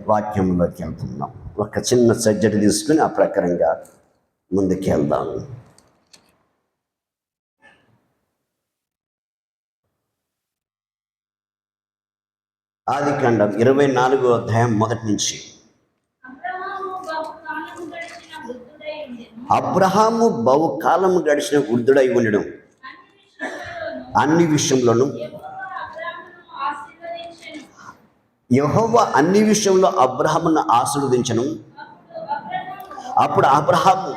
వాక్యంలోకి వెళ్తున్నాం. ఒక చిన్న సర్జరీ తీసుకుని ఆ ప్రకారంగా ముందుకు వెళ్దాం. ఆదికాండం 24వ అధ్యాయం 1 నుంచి. అబ్రహాము బహుకాలం గడిచిన వృద్ధుడై ఉండడం, అన్ని విషయంలోనూ యెహోవా అన్ని విషయంలో అబ్రహామును ఆశీర్వదించను. అప్పుడు అబ్రహాము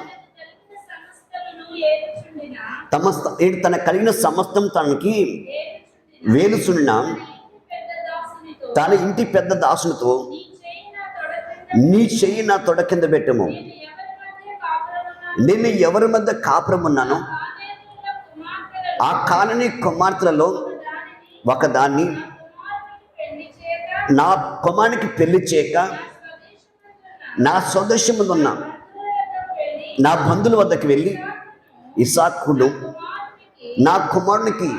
తన కలిగిన సమస్తం తనకి వేలుచున్న తన ఇంటి పెద్ద దాసునితో, నీ చెయ్యి నా తొడ కింద పెట్టము, నేను ఎవరి మధ్య కాపురం ఉన్నాను, ఆ కానని కుమార్తెలలో ఒకదాన్ని నా కుమారునికి పెళ్లి చేయక నా స్వదేశం ఉన్న నా బంధువుల వద్దకు వెళ్ళి ఇస్సాకును నా కుమారునికి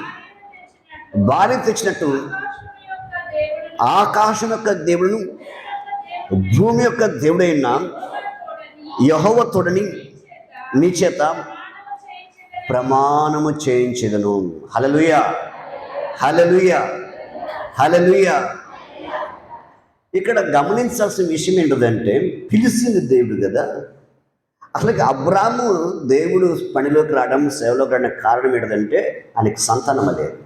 భార్య తెచ్చినట్టు ఆకాశం యొక్క దేవుడును భూమి యొక్క దేవుడైన యెహోవా తోడని నీ చేత ప్రమాణము చేయించెదను. హల్లెలూయా, హల్లెలూయా, హల్లెలూయా. ఇక్కడ గమనించాల్సిన విషయం ఏంటంటే, పిలిచింది దేవుడు కదా. అసలు అబ్రాము దేవుడు పనిలోకి రావడం, సేవలోకి రావడం కారణం ఏంటంటే ఆయనకి సంతానం లేదు.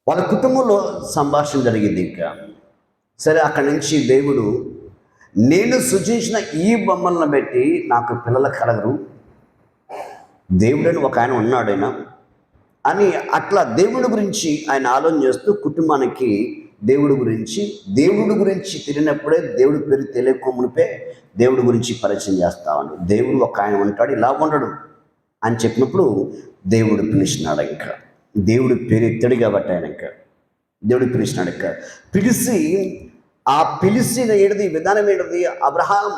వాళ్ళ కుటుంబంలో సంభాషణ జరిగింది. ఇంకా సరే, అక్కడి నుంచి దేవుడు, నేను సృజించిన ఈ బొమ్మలను బట్టి నాకు పిల్లలు కలగరు, దేవుడని ఒక ఆయన ఉన్నాడు ఆయన అని, అట్లా దేవుడి గురించి ఆయన ఆలోచన చేస్తూ కుటుంబానికి దేవుడి గురించి తెలియనప్పుడే, దేవుడి పేరు తెలియకోమునిపే దేవుడి గురించి పరిచయం చేస్తామని, దేవుడు ఒక ఆయన ఉంటాడు, ఇలా ఉండడు అని చెప్పినప్పుడు దేవుడు పిలిచినాడు. ఇంకా దేవుడు పేరు ఎత్తాడు కాబట్టి ఆయన ఇంకా దేవుడు పిలిచినాడు. ఇంకా పిలిచి ఆ పిలిచిన ఏడది విధానం ఏంటది, అబ్రహాం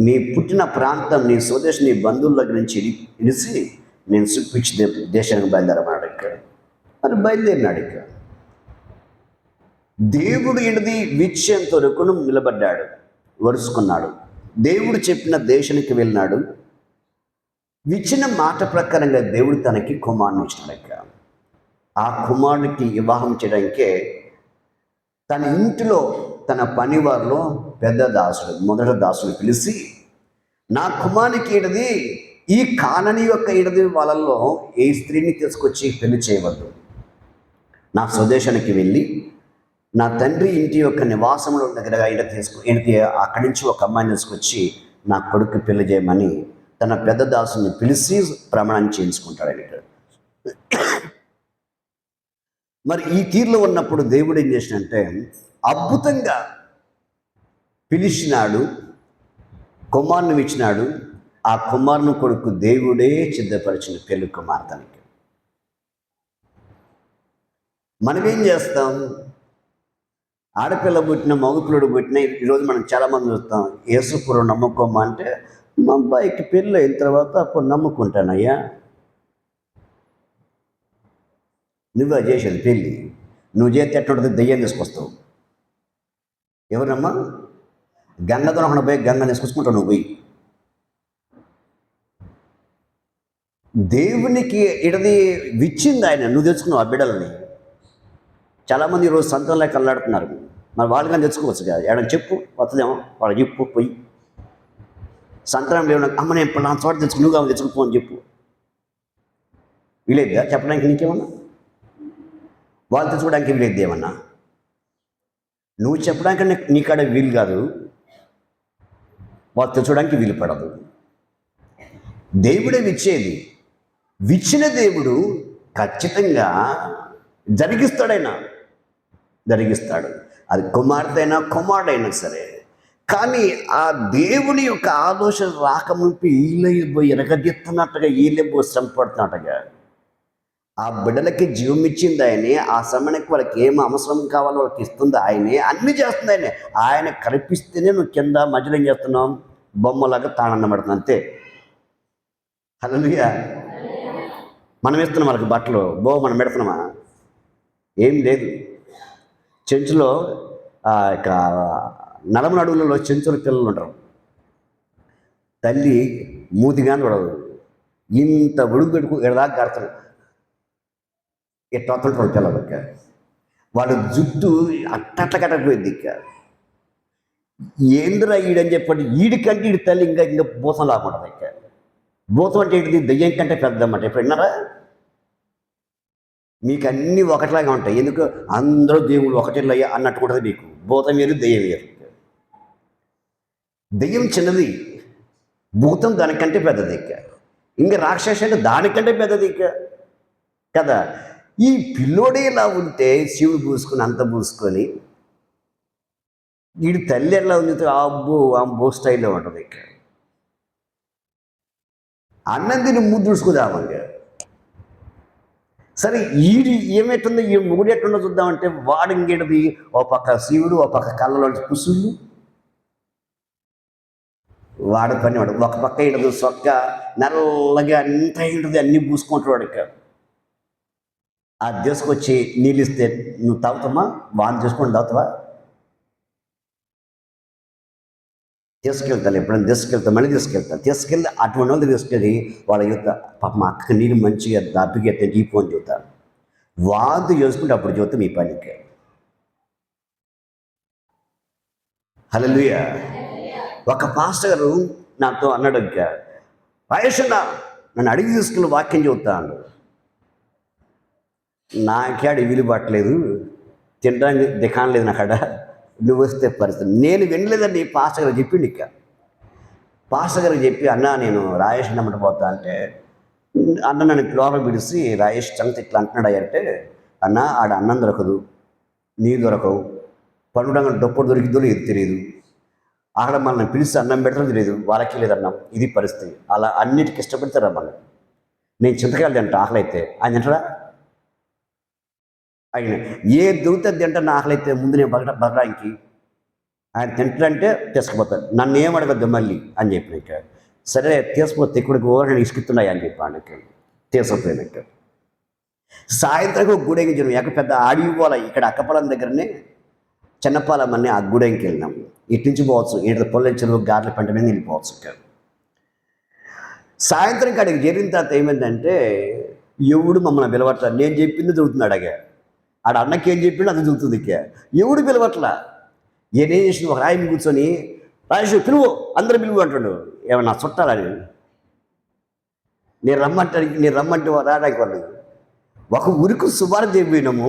నీ పుట్టిన ప్రాంతం, నీ స్వదేశం, నీ బంధువుల దగ్గర నుంచి ఇడిసి నేను చూపించి దేశానికి బయలుదేరమన్నాడు. ఇంకా మరి బయలుదేరినాడు. ఇంకా దేవుడు ఏంటిది విచ్చంత వరకు నిలబడ్డాడు, వరుసుకున్నాడు. దేవుడు చెప్పిన దేశానికి వెళ్ళినాడు. ఇచ్చిన మాట ప్రకారంగా దేవుడు తనకి కుమారుని ఇచ్చినాడు. ఆ కుమారుడికి వివాహం చేయడానికే తన ఇంటిలో తన పనివారిలో పెద్ద దాసుడు, మొదటి దాసుడు పిలిచి, నా కుమారునికి ఏంటిది ఈ కానని యొక్క ఏంటిది వాళ్ళల్లో ఏ స్త్రీని తీసుకొచ్చి పెళ్లి చేయవద్దు, నా స్వదేశానికి వెళ్ళి నా తండ్రి ఇంటి యొక్క నివాసంలో దగ్గర ఏంటి అక్కడి నుంచి ఒక అమ్మాయిని తీసుకొచ్చి నా కొడుకు పెళ్లి చేయమని తన పెద్ద దాసుని పిలిచి ప్రమాణం చేయించుకుంటాడు. ఆయన మరి ఈ తీరులో ఉన్నప్పుడు దేవుడు ఏం చేసినంటే అద్భుతంగా పిలిచినాడు, కుమారుని ఇచ్చినాడు. ఆ కుమారుని కొడుకు దేవుడే సిద్ధపరిచిన పెళ్లి కుమార్తెనికి. మనమేం చేస్తాం, ఆడపిల్ల పుట్టిన మగపిల్లడు పుట్టిన ఈరోజు మనం చాలామంది చూస్తాం, యేసుపురం నమ్ముకోమా అంటే, మా అబ్బాయికి పెళ్ళి అయిన తర్వాత అప్పుడు నమ్ముకుంటానయ్యా. నువ్వే చేసేది పెళ్ళి, నువ్వు చేస్తే ఎట్టుంటుంది, దెయ్యం తీసుకొస్తావు. ఎవరమ్మా? గంగతో పోయి గంగ తీసుకొచ్చుకుంటావు నువ్వు పోయి. దేవునికి ఇడది విచ్చింది ఆయన, నువ్వు తెచ్చుకున్నావు ఆ బిడ్డలని. చాలామంది ఈరోజు సంతానంలోకి అల్లాడుతున్నారు. మరి వాళ్ళు కానీ తెచ్చుకోవచ్చు కదా, ఏడని చెప్పు వస్తుందేమో, వాళ్ళు చెప్పు పోయి. సంతానం లేవు, అమ్మ నేను ఇప్పుడు నా చోట తెచ్చుకు, నువ్వు కావాలి తెచ్చుకుపో అని చెప్పు. వీలేద్దా చెప్పడానికి? నీకేమన్నా వాళ్ళు తెచ్చుకోవడానికి వీలేదు ఏమన్నా? నువ్వు చెప్పడానికి నీ కాడ వీలు కాదు, వాళ్ళు తెచ్చుకోవడానికి వీలు పడదు. దేవుడే విచ్చేది. విచ్చిన దేవుడు ఖచ్చితంగా జరిగిస్తాడు. అది కుమార్తె అయినా కుమారుడైనా సరే. కానీ ఆ దేవుని యొక్క ఆలోచన రాకముందు వీళ్ళైపోయి ఎనగదెత్తున్నట్టుగా, వీళ్ళేపో శ్రమపడుతున్నట్టుగా ఆ బిడ్డలకి జీవం ఇచ్చింది ఆయనే. ఆ సమయానికి వాళ్ళకి ఏం అవసరం కావాలో వాళ్ళకి ఇస్తుంది ఆయనే. అన్నీ చేస్తుంది ఆయనే. ఆయన కల్పిస్తేనే నువ్వు కింద మధ్యలో ఏం చేస్తున్నావు, బొమ్మలాగా తాళన్న పడుతుంది అంతే. హల్లెలూయా. మనం ఇస్తున్నాం వాళ్ళకి బట్టలు, మనం పెడుతున్నామా? ఏం లేదు. చర్చిలో ఇక నలమల అడవులలో చెంచుల పిల్లలు ఉంటారు. తల్లి మూతిగాని పడదు, ఇంత ఉడుకు పెట్టుకు ఎడదాకా కడతాడు. ఇట్లా వస్తుంటారు పిల్లలకి. వాడు జుట్టు అట్టట్ల కట్టకపోయింది. ఇక ఏంద్రా ఈడని చెప్పండి, ఈడికంటే ఈడి తల్లి ఇంకా ఇంకా భూతం లాగుంటుంది. ఇక భూతం అంటే ఏంటిది? దెయ్యం కంటే పెద్దమాట. ఇప్పుడు విన్నారా? మీకు అన్నీ ఒకటిలాగా ఉంటాయి. ఎందుకు? అందరూ దేవుళ్ళు ఒకటిలయ్యా అన్నట్టు ఉంటుంది మీకు. భూతం వేరు, దెయ్యం వేరు. దెయ్యం చిన్నది, భూతం దానికంటే పెద్దది. ఇంకా రాక్షసి అంటే దానికంటే పెద్దది కదా. ఈ పిల్లోడే ఇలా ఉంటే శివుడు పూసుకొని అంత పూసుకొని, వీడి తల్లి ఎలా ఉంది? అబ్బో స్టైల్లో ఉంటుంది. అన్నం తిని ముద్దు చూసుకుందామంగా. సరే ఈడి ఏమేటుందో, ఈ మొగుడు ఎట్టుండో చూద్దామంటే వాడు ఇంకేటది, ఓ పక్క శివుడు, ఓ పక్క కళ్ళలో పుసుళ్ళు. వాడు పని వాడు ఒక పక్క ఇడదు సొక్క నల్లగా అంత ఉంటుంది, అన్నీ పూసుకుంటాడు వాడికి. ఆ తీసుకొచ్చి నీళ్ళు ఇస్తే నువ్వు తాగుతామా? వాన్ చేసుకొని తాగుతావా? తీసుకెళ్తాను, ఎప్పుడైనా తీసుకెళ్తా, మళ్ళీ తీసుకెళ్ళి అటువంటి వాళ్ళు తీసుకెళ్ళి వాళ్ళ యుద్ధ పాప మా అక్కకి నీళ్ళు మంచిగా దప్పిగా డీపు అని చూతాను. వాంతి చేసుకుంటే అప్పుడు చూస్తే మీ పనికి. హల్లెలూయా. ఒక పాస్టర్ గారు నాతో అన్నాడు, ఇంకా రాయేషన్న నన్ను అడిగి తీసుకుని వాక్యం చెబుతాను. నాకేడు వీలు పట్టలేదు, తినడానికి దిఖాన్ లేదు నాకాడ, నువ్వు వస్తే పరిస్థితి. నేను వినలేదండి, పాస్టర్ గారు చెప్పిండు. ఇక పాస్టర్ గారికి చెప్పి, అన్న నేను రాయేష్ నమ్మట పోతా అంటే, అన్న నన్ను లోపల పిలిచి రాయేష్ సంగతి ఇట్లా అంటున్నాడు అంటే, అన్న ఆడ అన్నం దొరకదు, నీరు దొరకవు, పండుగ డొప్పుడు దొరికిందో ఇది తెలియదు, అక్కడ మనల్ని పిలిచి అన్నం పెడతారో తెలియదు, వాళ్ళకి లేదన్నాం, ఇది పరిస్థితి. అలా అన్నిటికీ ఇష్టపడతారా మనం? నేను చింతకాయలు తింటా ఆకలి అయితే, ఆయన తింటారా? ఆయన ఏ దొరుకుతుంది తింటా ఆకలి అయితే ముందు నేను బతకడానికి. ఆయన తింటాడంటే తీసుకుపోతాడు, నన్ను ఏం అడగద్దు మళ్ళీ అని చెప్పినాక. సరే తీసుకుపోతే ఇక్కడికి నేను ఇసుకుతున్నాయి అని చెప్పి ఆయనకి తీసుకుపోయినాక. సాయంత్రం గుడెంగి ఎక్కడ పెద్ద ఆడికి పోలే, ఇక్కడ అక్కపొలం దగ్గరనే చిన్నపాలెం అని ఆ గుడెంకి వెళ్ళినాం. ఇటు నుంచి పోవచ్చు, ఇటు పొలం చెరువు గార్ల పంట మీద వెళ్ళిపోవచ్చు. సాయంత్రం కాడికి జరిగిన తర్వాత ఏమైందంటే, ఎవడు మమ్మల్ని పిలవట్ల. నేను చెప్పింది చదువుతున్నాడు. ఆడ అన్నకి ఏం చెప్పిండు అది చదువుతుంది. ఎవడు పిలవట్ల. ఏం చేసిన ఒక రాయిని కూర్చొని, రాజేష్ పిలువు, అందరూ పిలువు అంటాడు. ఏమన్నా చుట్టాలని నేను రమ్మంటే రాడానికి వాళ్ళు. ఒక ఊరికి సువార్త చెప్పినాము,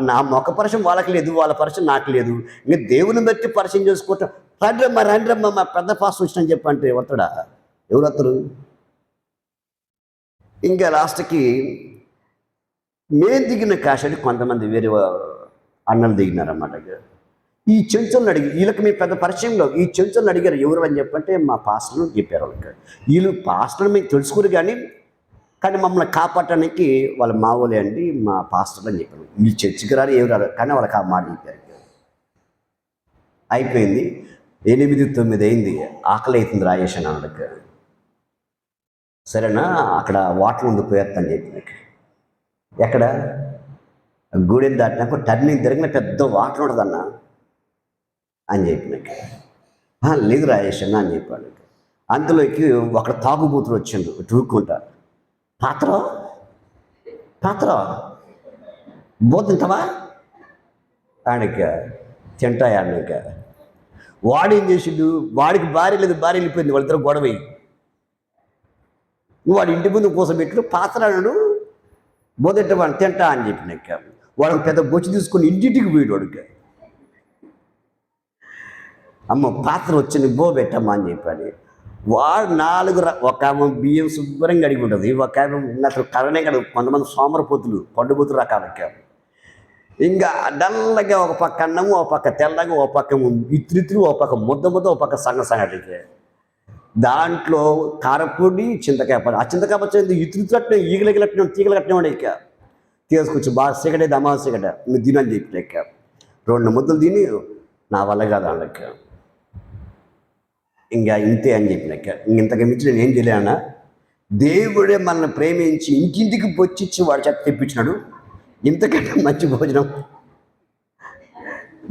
నా మొక్క పరిచయం వాళ్ళకి లేదు, వాళ్ళ పరిచయం నాకు లేదు. ఇంకా దేవుని బట్టి పరిచయం చేసుకుంటాం. రండ్రమ్మ మా పెద్ద పాస్ వచ్చినని చెప్పంటే వస్తాడా? ఎవరు వస్తారు? ఇంకా లాస్ట్కి మేము దిగిన కాశని కొంతమంది వేరే అన్నలు దిగినారన్నమాట. ఈ చెంచులను అడిగి, వీళ్ళకి మేము పెద్ద పరిచయంలో ఈ చెంచులను అడిగారు ఎవరు అని చెప్పంటే మా పాస్టర్లు చెప్పారు. వాళ్ళకి వీళ్ళు పాస్టర్లు మీకు తెలుసుకుని కానీ మమ్మల్ని కాపాడటానికి వాళ్ళ మావోలే అండి, మా పాస్టర్లు అని చెప్పారు. వీళ్ళు చర్చికి రారు, ఎవరు రారు, కానీ వాళ్ళకి ఆ మాట చెప్పారు. అయిపోయింది. 8-9 అయింది. ఆకలి అవుతుంది రాయేష్ అని వాళ్ళకి. సరేనా, అక్కడ వాటర్ ముందు పోయేస్తాను చెప్పి, ఎక్కడ గూడెం దాటినాక టర్నింగ్ తిరిగిన పెద్ద వాటర్ ఉంటుందన్న అని చెప్పినాక. లేదు రాయేష్ అన్న అని చెప్పాడు. అందులోకి ఒక తాగుబోతులు వచ్చిండు చూక్కుంటా. పాత్ర బోతుంటావా ఆయనక తింటా ఆయనక. వాడు ఏం చేసిండు, వాడికి భార్య లేదు, భార్య వెళ్ళిపోయింది, వాళ్ళిద్దరు గొడవ. వాడు ఇంటి ముందు కోసం పెట్టు పాత్ర అన్నాడు, బోదెట్టవాడిని తింటా అని చెప్పినాక వాడికి పెద్ద బొచ్చి తీసుకొని ఇంటింటికి పోయాడు. వాడికి అమ్మ పాత్ర వచ్చింది బో పెట్టమ్మా అని చెప్పాడు. వాడు 4 ఒక ఆమె బియ్యం శుభ్రంగా అడిగి ఉంటుంది, ఒక ఆమె అసలు కరణే కదా. కొంతమంది సోమరపోతులు పండుబోతులు రకాలకి ఇంకా డల్లగా ఒక పక్క అన్నము, ఒక పక్క తెల్లగా, ఒక పక్క ఇత్రిత్రి, ఒక పక్క ముద్ద, ఒక పక్క సంగటికి. దాంట్లో కారపొడి, చింతకాయ పడి. ఆ చింతకాయ పచ్చడి ఇత్రిత్రట్నే ఈగలగిలట్టిన తీగలు కట్టినవాడు. ఇక తీసుకొచ్చి బాగా సిగటే దమా సిగట మీరు తినని చెప్పిన. ఇక 2 ముద్దలు తిని నా వల్ల కాదు వాళ్ళకి, ఇంకా ఇంతే అని చెప్పినాక. ఇంతకు మించి నేను ఏం చేయలేనా? దేవుడే మనల్ని ప్రేమించి ఇంటింటికి పొచ్చిచ్చి వాడు చెత్త తెప్పించినాడు. ఇంతకంటే మంచి భోజనం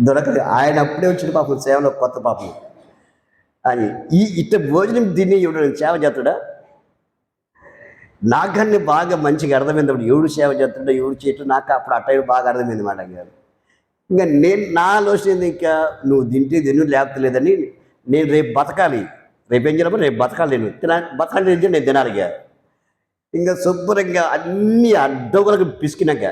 దొరకదు. ఆయన అప్పుడే వచ్చిన పాపం సేవలో కొత్త పాపం అని ఇట్ట భోజనం తిని ఎవడు సేవ చేస్తాడా? నాకన్నీ బాగా మంచిగా అర్థమైనప్పుడు ఎవడు సేవ చేస్తాడో ఎవడు చేయటం నాకు అప్పుడు అట్ట బాగా అర్థమైంది మాట గారు. ఇంకా నా ఆలోచన ఇంకా నువ్వు తింటే తిను లేకపోతే లేదని నేను రేపు బతకాలి, రేపు ఏం చేయాలి, రేపు బతకాలి, నేను బతకాలి నేను తినాలిగా. ఇంకా శుభ్రంగా అన్నీ అడ్డోగులకు పిసికినాక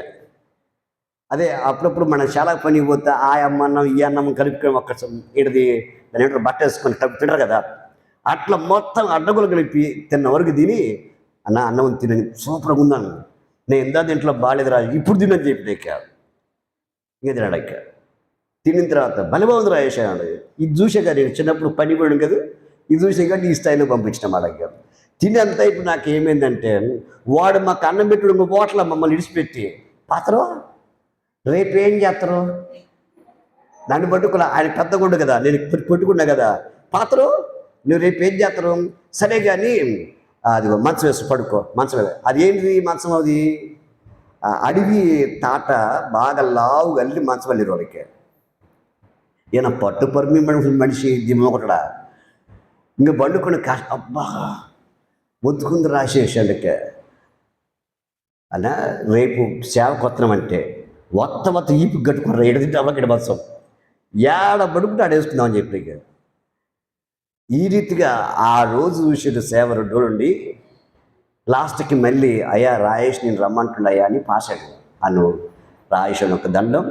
అదే అప్పుడప్పుడు మనం చాలా పని పోతే ఆ అన్నం ఈ అన్నం కలుపుకొని ఒక్క ఇడిది దాని ఏంటో బట్ట వేసుకొని తింటారు కదా, అట్లా మొత్తం అడ్డగులు కలిపి తిన్న వరకు తిని అన్నం తినని సూపర్గా ఉందాను. నేను ఎందా దీంట్లో బాగాలేదురా ఇప్పుడు తినని చెప్పి ఇంకా తినాడు ఇంకా. తినిన తర్వాత బలబాగుంది రాయేసాడు. ఇది చూసాక నేను చిన్నప్పుడు పని కూడా కదా, ఇది చూసాక ఈ స్థాయిలో పంపించిన మా దగ్గర తిని అంతా. ఇప్పుడు నాకు ఏమైందంటే వాడు మాకు అన్నం పెట్టుడు ఇంకో ఓట్ల మమ్మల్ని ఇడిచిపెట్టి పాత్ర రేపు ఏం చేస్తారు నన్ను పట్టుకున్నా. ఆయన పెద్ద గుండు కదా, నేను పట్టుకున్నా కదా, పాత్ర నువ్వు రేపు ఏం చేస్తారు సరే కానీ అది మంచం వేసి పడుకో. మంచం అది ఏంటి మంచం, అది అడవి తాట బాగా లావు వెళ్ళి మంచం వెళ్ళి వాళ్ళకి. ఈయన పట్టు పరుమి మనిషి దిమ్మ ఒకటడా ఇంకా బండుకొని అబ్బా ఒత్తుకుంది రాసేసాడుకే అలా. రేపు సేవ కొత్తమంటే మొత్తం ఈపు కట్టుకున్నారు, ఎడదింటే అవ్వకడ బత్సం ఏడ పడుకుంటే ఆడేసుకుందామని చెప్పి ఈ రీతిగా ఆ రోజు చూసిన సేవ 2 రోజులుండి లాస్ట్కి మళ్ళీ అయ్యా రాయేష్ నేను రమ్మంటున్నాయా అని పాసాడు. అను రాయేష్ అని ఒక దండం,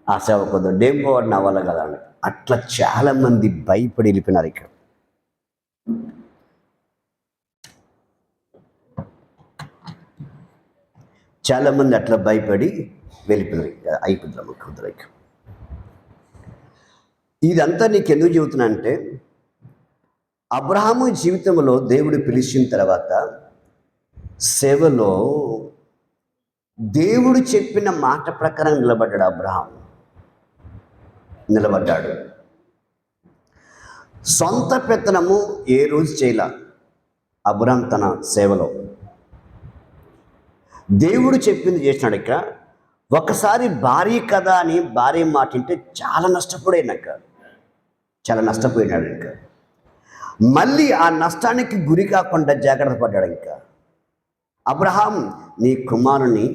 ఆ సేవ కొద్ది డేం పోవడం నా వల్ల కదా అని. అట్లా చాలామంది భయపడి వెళ్ళిపోయినారు. ఇక్కడ చాలామంది అట్లా భయపడి వెళ్ళిపోయినారు. అయిపోద్దాము కుదరక. ఇదంతా నీకు ఎందుకు చెబుతున్నా అంటే అబ్రహాము జీవితంలో దేవుడు పిలిచిన తర్వాత సేవలో దేవుడు చెప్పిన మాట ప్రకారం నిలబడ్డాడు. అబ్రహాం నిలబడ్డాడు. సొంత పెత్తనము ఏ రోజు చేయలే అబ్రహాం తన సేవలో. దేవుడు చెప్పింది చేసినాడు. ఇక ఒకసారి భార్య కదా అని భార్య మాట వింటే చాలా నష్టపోయినాడు. ఇంకా మళ్ళీ ఆ నష్టానికి గురి కాకుండా జాగ్రత్త పడ్డాడు. ఇంకా అబ్రహాం నీ కుమారుని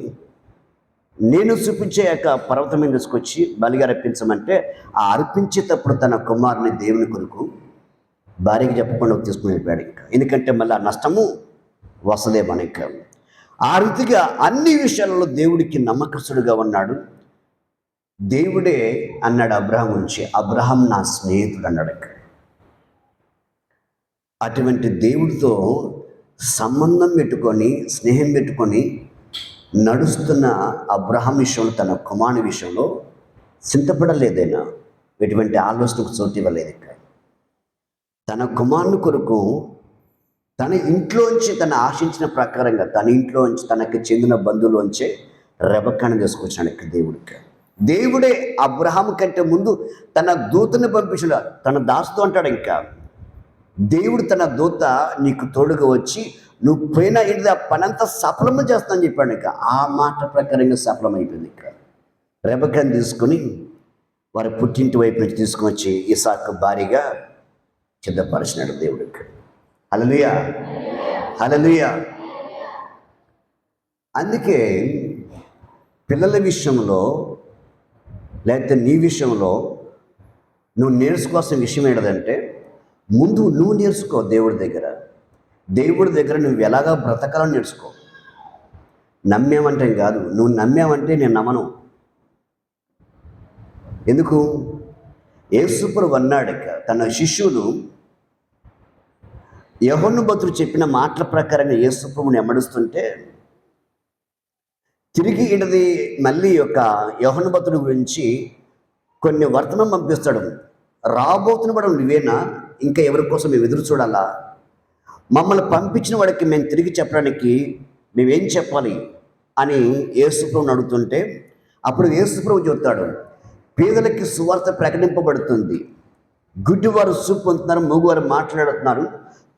నేను చూపించే యొక్క పర్వతం మీద తీసుకొచ్చి బలిగా అర్పించమంటే ఆ అర్పించేటప్పుడు తన కుమారుని దేవుని కొరకు భార్యకి చెప్పకుండా తీసుకుని వెళ్ళిపోయాడు. ఇంకా ఎందుకంటే మళ్ళీ ఆ నష్టము వస్తుందేమో. ఇంకా ఆ రీతిగా అన్ని విషయాలలో దేవుడికి నమ్మకస్తుడుగా ఉన్నాడు. దేవుడే అన్నాడు అబ్రహాం గురించి, అబ్రహాం నా స్నేహితుడు అన్నాడు. అటువంటి దేవుడితో సంబంధం పెట్టుకొని స్నేహం పెట్టుకొని నడుస్తున్న అబ్రహాం విషయంలో తన కుమారుని విషయంలో చింతపడలేదైనా, ఎటువంటి ఆలోచనకు చోటు ఇవ్వలేదు. తన కుమారుని కొరకు తన ఇంట్లోంచి తను ఆశించిన ప్రకారంగా తన ఇంట్లోంచి తనకు చెందిన బంధువులోంచే రెబెక్కాను తీసుకొచ్చాడు. దేవుడే అబ్రహాం కంటే ముందు తన దూతని పంపించాడు. తన దాసుతో అంటాడు, ఇంకా దేవుడు తన దూత నీకు తోడుగా వచ్చి నువ్వు పోయినా ఏంటిది ఆ పనంతా సఫలము చేస్తానని చెప్పాడు. ఇంకా ఆ మాట ప్రకారంగా సఫలమైపోయింది. ఇంకా రెబెక్కాను తీసుకుని వారి పుట్టింటి వైపు నుంచి తీసుకుని వచ్చి ఇసాకు భారీగా సిద్ధపరిచినాడు దేవుడికి. హల్లెలూయా, హల్లెలూయా. అందుకే పిల్లల విషయంలో లేకపోతే నీ విషయంలో నువ్వు నేర్చుకోవాల్సిన విషయం ఏంటంటే ముందు నువ్వు నేర్చుకో. దేవుడి దగ్గర నువ్వు ఎలాగా బ్రతకాలని నేర్చుకో. నమ్మేమంటే కాదు, నువ్వు నమ్మేమంటే నేను నమ్మను. ఎందుకు? యేసుప్రభువు అన్నాడు తన శిష్యులు యోహాను భక్తుడు చెప్పిన మాటల ప్రకారంగా యేసుప్రభువుని వెంబడిస్తుంటే తిరిగి ఇడది మళ్ళీ యొక్క యోహాను భక్తుడి గురించి కొన్ని వర్తనం పంపిస్తాడు. రాబోతున్న వాడు నువ్వేనా, ఇంకా ఎవరి కోసం మేము ఎదురు చూడాలా, మమ్మల్ని పంపించిన వాడికి మేము తిరిగి చెప్పడానికి మేమేం చెప్పాలి అని యేసుప్రభుని అడుగుతుంటే అప్పుడు యేసుప్రభు చెప్తాడు, పేదలకి సువార్త ప్రకటింపబడుతుంది, గుడ్డివారు చూపు పొందుతున్నారు, మూగువారు మాట్లాడుతున్నారు,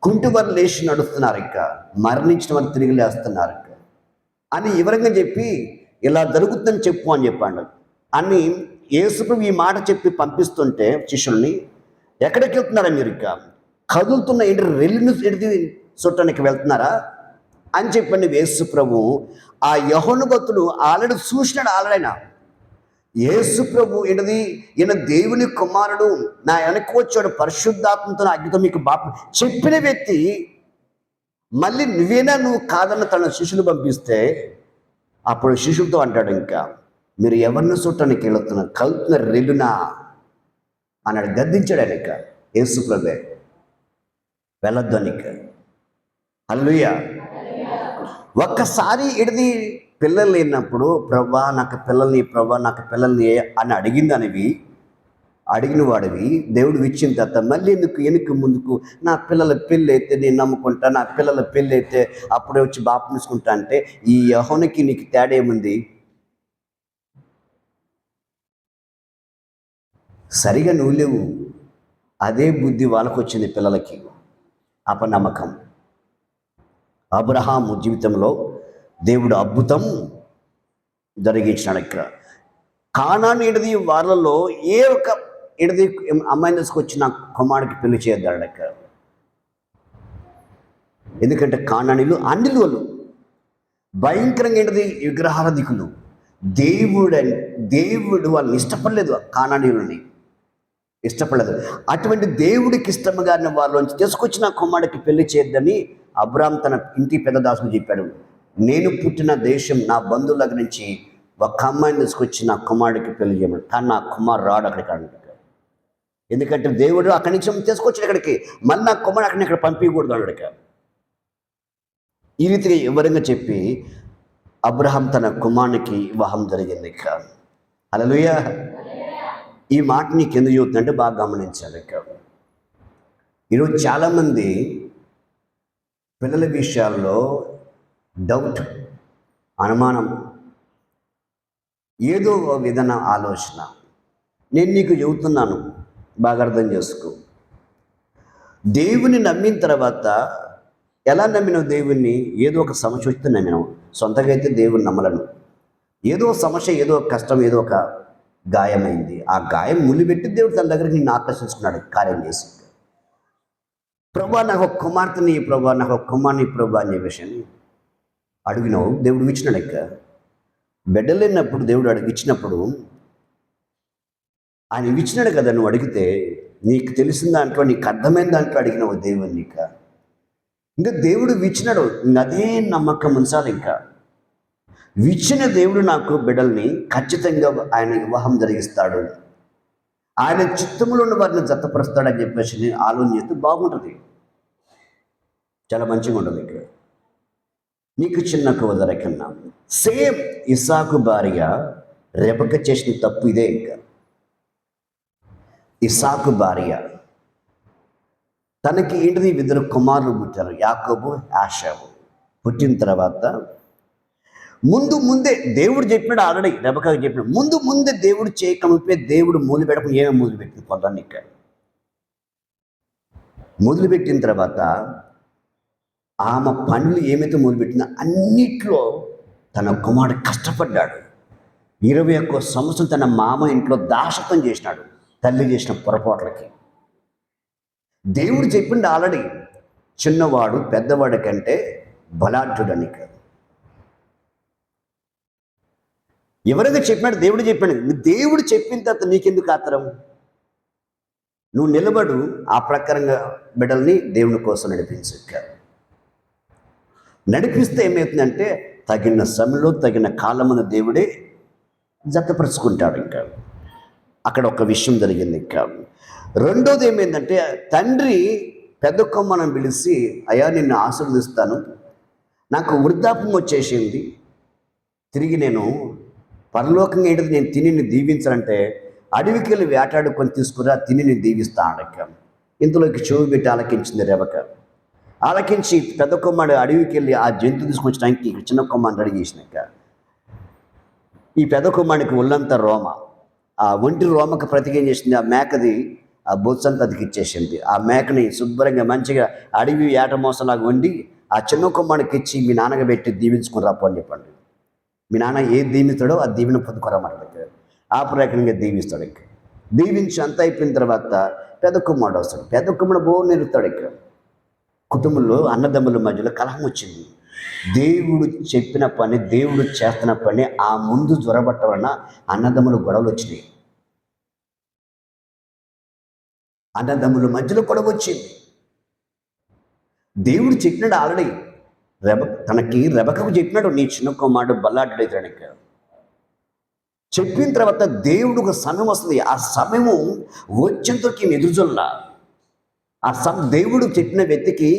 కుంటివారు లేచి నడుస్తున్నారు, ఇంకా మరణించిన వారు తిరిగి లేస్తున్నారు అని వివరంగా చెప్పి ఇలా జరుగుతుందని చెప్పు అని చెప్పాడు. అని యేసుప్రభు ఈ మాట చెప్పి పంపిస్తుంటే శిష్యుల్ని, ఎక్కడికి వెళ్తున్నారా మీరు? ఇక కదులుతున్న ఏంటి రెల్లును ఎడిది చుట్టానికి వెళ్తున్నారా అని చెప్పండి. యేసుప్రభు ఆ యోహాను భక్తుడు ఆల్రెడీ చూసినాడు. ఆల్రెడీ యేసుప్రభు ఏంటిది, ఈయన దేవుని కుమారుడు, నా వెనక్కి వచ్చాడు, పరిశుద్ధాత్మతో అగ్నితో మీకు బాప్తిసం చెప్పిన వ్యక్తి మళ్ళీ నువ్వు కాదన్న తన శిష్యులు పంపిస్తే అప్పుడు శిష్యులతో అంటాడు, ఇంకా మీరు ఎవరిని చూడటానికి వెళుతున్నారు, కలుతున్న రెల్లునా అన్నాడు. గద్దించాడు ఆయన. ఇక యేసుప్రభే వెళ్ళొద్దు అని. హల్లెలూయా. ఒక్కసారి ఇడిది పిల్లలు లేనప్పుడు, ప్రభా నాకు పిల్లల్ని, ప్రభా నాకు పిల్లల్ని అని అడిగిన వాడివి దేవుడు ఇచ్చిన తర్వాత మళ్ళీ ఎందుకు ముందుకు నా పిల్లల పెళ్ళి అయితే నేను నమ్ముకుంటా, నా పిల్లల పెళ్ళి అయితే అప్పుడే వచ్చి బాప్తిస్కుంటా అంటే ఈ యోహానుకి నీకు తేడా ఏముంది? సరిగా నువ్వు లేవు. అదే బుద్ధి వాళ్ళకు వచ్చింది పిల్లలకి. అపనమ్మకం. అబ్రహాము జీవితంలో దేవుడు అద్భుతం జరిగించినాడు. ఇక్కడ కానాను ఇడిది వాళ్ళలో ఏ ఒక ఇడిది అమ్మాయిని తీసుకొచ్చిన కుమారుడికి పెళ్లి చేయద్దాడు ఇక్కడ. ఎందుకంటే కానానీలు అన్నిలు వాళ్ళు భయంకరంగా ఏంటిది విగ్రహారాధికులు. దేవుడు వాళ్ళని ఇష్టపడలేదు, కానానీయులని ఇష్టపడలేదు. అటువంటి దేవుడికి ఇష్టముగా వాళ్ళలోంచి తీసుకొచ్చిన కుమారుడికి పెళ్లి చేయొద్దని అబ్రాహాము తన ఇంటి పెద్ద దాసుకు చెప్పాడు. నేను పుట్టిన దేశం నా బంధువుల దగ్గర నుంచి ఒక అమ్మాయిని తీసుకొచ్చి నా కుమారుడికి పెళ్లి చేయమని. కానీ నా కుమారుడు రాడు అక్కడికి అన్నట్టు. ఎందుకంటే దేవుడు అక్కడి నుంచి తీసుకొచ్చిన ఇక్కడికి, మళ్ళీ నా కుమారుడు అక్కడిని ఇక్కడ పంపించకూడదు అన్నాడు. ఈ రీతిగా వివరంగా చెప్పి అబ్రహాం తన కుమారునికి వివాహం జరిగింది. హల్లెలూయా. ఈ మాట నీకు ఎందుకు చెబుతుందంటే బాగా గమనించాలి. ఈరోజు చాలామంది పిల్లల విషయాల్లో డౌట్, అనుమానం, ఏదో విధాన ఆలోచన. నేను నీకు చెబుతున్నాను, బాగా అర్థం చేసుకో. దేవుని నమ్మిన తర్వాత ఎలా నమ్మినావు దేవుణ్ణి? ఏదో ఒక సమస్య వస్తే నమ్మినావు. సొంతగా అయితే దేవుని నమ్మలను. ఏదో సమస్య, ఏదో కష్టం, ఏదో ఒక గాయమైంది. ఆ గాయం ములిపెట్టి దేవుడు తన దగ్గర నిన్ను ఆకర్షించుకున్నాడు కార్యం చేసి. ప్రభా నాకు ఒక కుమార్తెని, ప్రభా నాకు ఒక కుమార్ని, ప్రభా అనే విషయాన్ని అడిగినావు, దేవుడు ఇచ్చినాడు. ఇక బిడ్డలేనప్పుడు దేవుడు ఇచ్చినప్పుడు ఆయన ఇచ్చినాడు కదా. నువ్వు అడిగితే నీకు తెలిసిన దాంట్లో, నీకు అర్థమైన దాంట్లో అడిగినావు దేవుని. ఇంకా దేవుడు ఇచ్చినాడు, అదే నమ్మకం ఉంచాలి. ఇంకా ఇచ్చిన దేవుడు నాకు బిడ్డల్ని ఖచ్చితంగా ఆయన వివాహం జరిగిస్తాడు, ఆయన చిత్తంలో ఉన్న వారిని జతపరుస్తాడని చెప్పేసి నేను ఆలోచన చేస్తే బాగుంటుంది, చాలా మంచిగా ఉంటుంది. ఇక్కడ నీకు చిన్న ఉదాహరణ, సేమ్ ఇస్సాకు భార్య రెబెక్క చేసిన తప్పు ఇదే. ఇంకా ఇస్సాకు భార్య తనకి ఏంటిది ఇద్దరు కుమారులు పుట్టారు, యాకోబు, యాషావు. పుట్టిన తర్వాత ముందే దేవుడు చెప్పినాడు, ఆల్రెడీ రెబెక్కకి చెప్పినాడు. ముందే దేవుడు చేయకముందే దేవుడు మొదలుపెట్టడం ఏమేమి మొదలుపెట్టింది పొందాన్ని. ఇక్కడ మొదలుపెట్టిన తర్వాత ఆమె పనులు ఏమైతే మొదలుపెట్టిందో అన్నిట్లో తన కుమారుడు కష్టపడ్డాడు. 21 సంవత్సరం తన మామ ఇంట్లో దాసత్వం చేసినాడు, తల్లి చేసిన పొరపాట్లకి. దేవుడు చెప్పిండు ఆల్రెడీ, చిన్నవాడు పెద్దవాడి కంటే బలాఢ్యుడని. ఎవరైనా చెప్పినాడు, దేవుడు చెప్పాడు. దేవుడు చెప్పిన తర్వాత నీకెందుకు ఆత్రం? నువ్వు నిలబడు, ఆ ప్రకారంగా బిడ్డల్ని దేవుని కోసం నడిపిస్తే ఏమవుతుందంటే తగిన సమయంలో తగిన కాలమున దేవుడే జతపరుచుకుంటాడు. ఇంకా అక్కడ ఒక విషయం జరిగింది. ఇంకా రెండోది ఏమైందంటే, తండ్రి పెద్ద కొమ్మను పిలిచి, అయ్యా నిన్ను ఆశీర్వదిస్తాను, నాకు వృద్ధాప్యం వచ్చేసింది, తిరిగి నేను పరలోకంగా ఏంటిది నేను తిని దీవించాలంటే అడవికి వెళ్ళి వేటాడుకొని తీసుకురా, తిని దీవిస్తా అడక్క. ఇంతలోకి చెవి పెట్టి ఆలకించింది రెబెక్క. ఆలకించి పెద్ద కొమ్మడు అడవికి వెళ్ళి ఆ జంతువు తీసుకొచ్చడానికి చిన్న కొమ్మని రెడీ చేసినాక, ఈ పెద్ద కొమ్మానికి ఒళ్ళంతా రోమ, ఆ ఒంటి రోమకు ప్రతిగా ఏం చేసింది, ఆ మేకది ఆ బొత్సంతా అదికి ఇచ్చేసింది. ఆ మేకని శుభ్రంగా మంచిగా అడవి ఏట మోసలాగా వండి ఆ చిన్న కొమ్మానికి ఇచ్చి, మీ నాన్నగా పెట్టి దీవించుకుని రాపు అని చెప్పండి. మీ నాన్న ఏది దీవిస్తాడో ఆ దీవెన పొందుకోరమాట. ఆపరేకంగా దీవిస్తాడు. ఇక దీవించి అంత అయిపోయిన తర్వాత పెద్ద కుమారుడు వస్తాడు. పెద్ద కుమారుడు బో నిరుతాడు. ఇక కుటుంబంలో అన్నదమ్ముల మధ్యలో కలహం వచ్చింది. దేవుడు చెప్పిన పని, దేవుడు చేస్తున్న పని ఆ ముందు జ్వరబట్ట వలన అన్నదమ్ముల గొడవలు వచ్చినాయి. అన్నదమ్ముల మధ్యలో గొడవ వచ్చింది. దేవుడు చెప్పినాడు ఆల్రెడీ, రెబెక్కకు చెప్పినాడు, నీ చిన్న కుమారుడు బల్లాడ్డైతాడు. చెప్పిన తర్వాత దేవుడు ఒక సమయం వస్తుంది. ఆ సమయము వచ్చేంతకి ఎదురుజొల్ల దేవుడు చెప్పిన వ్యక్తికి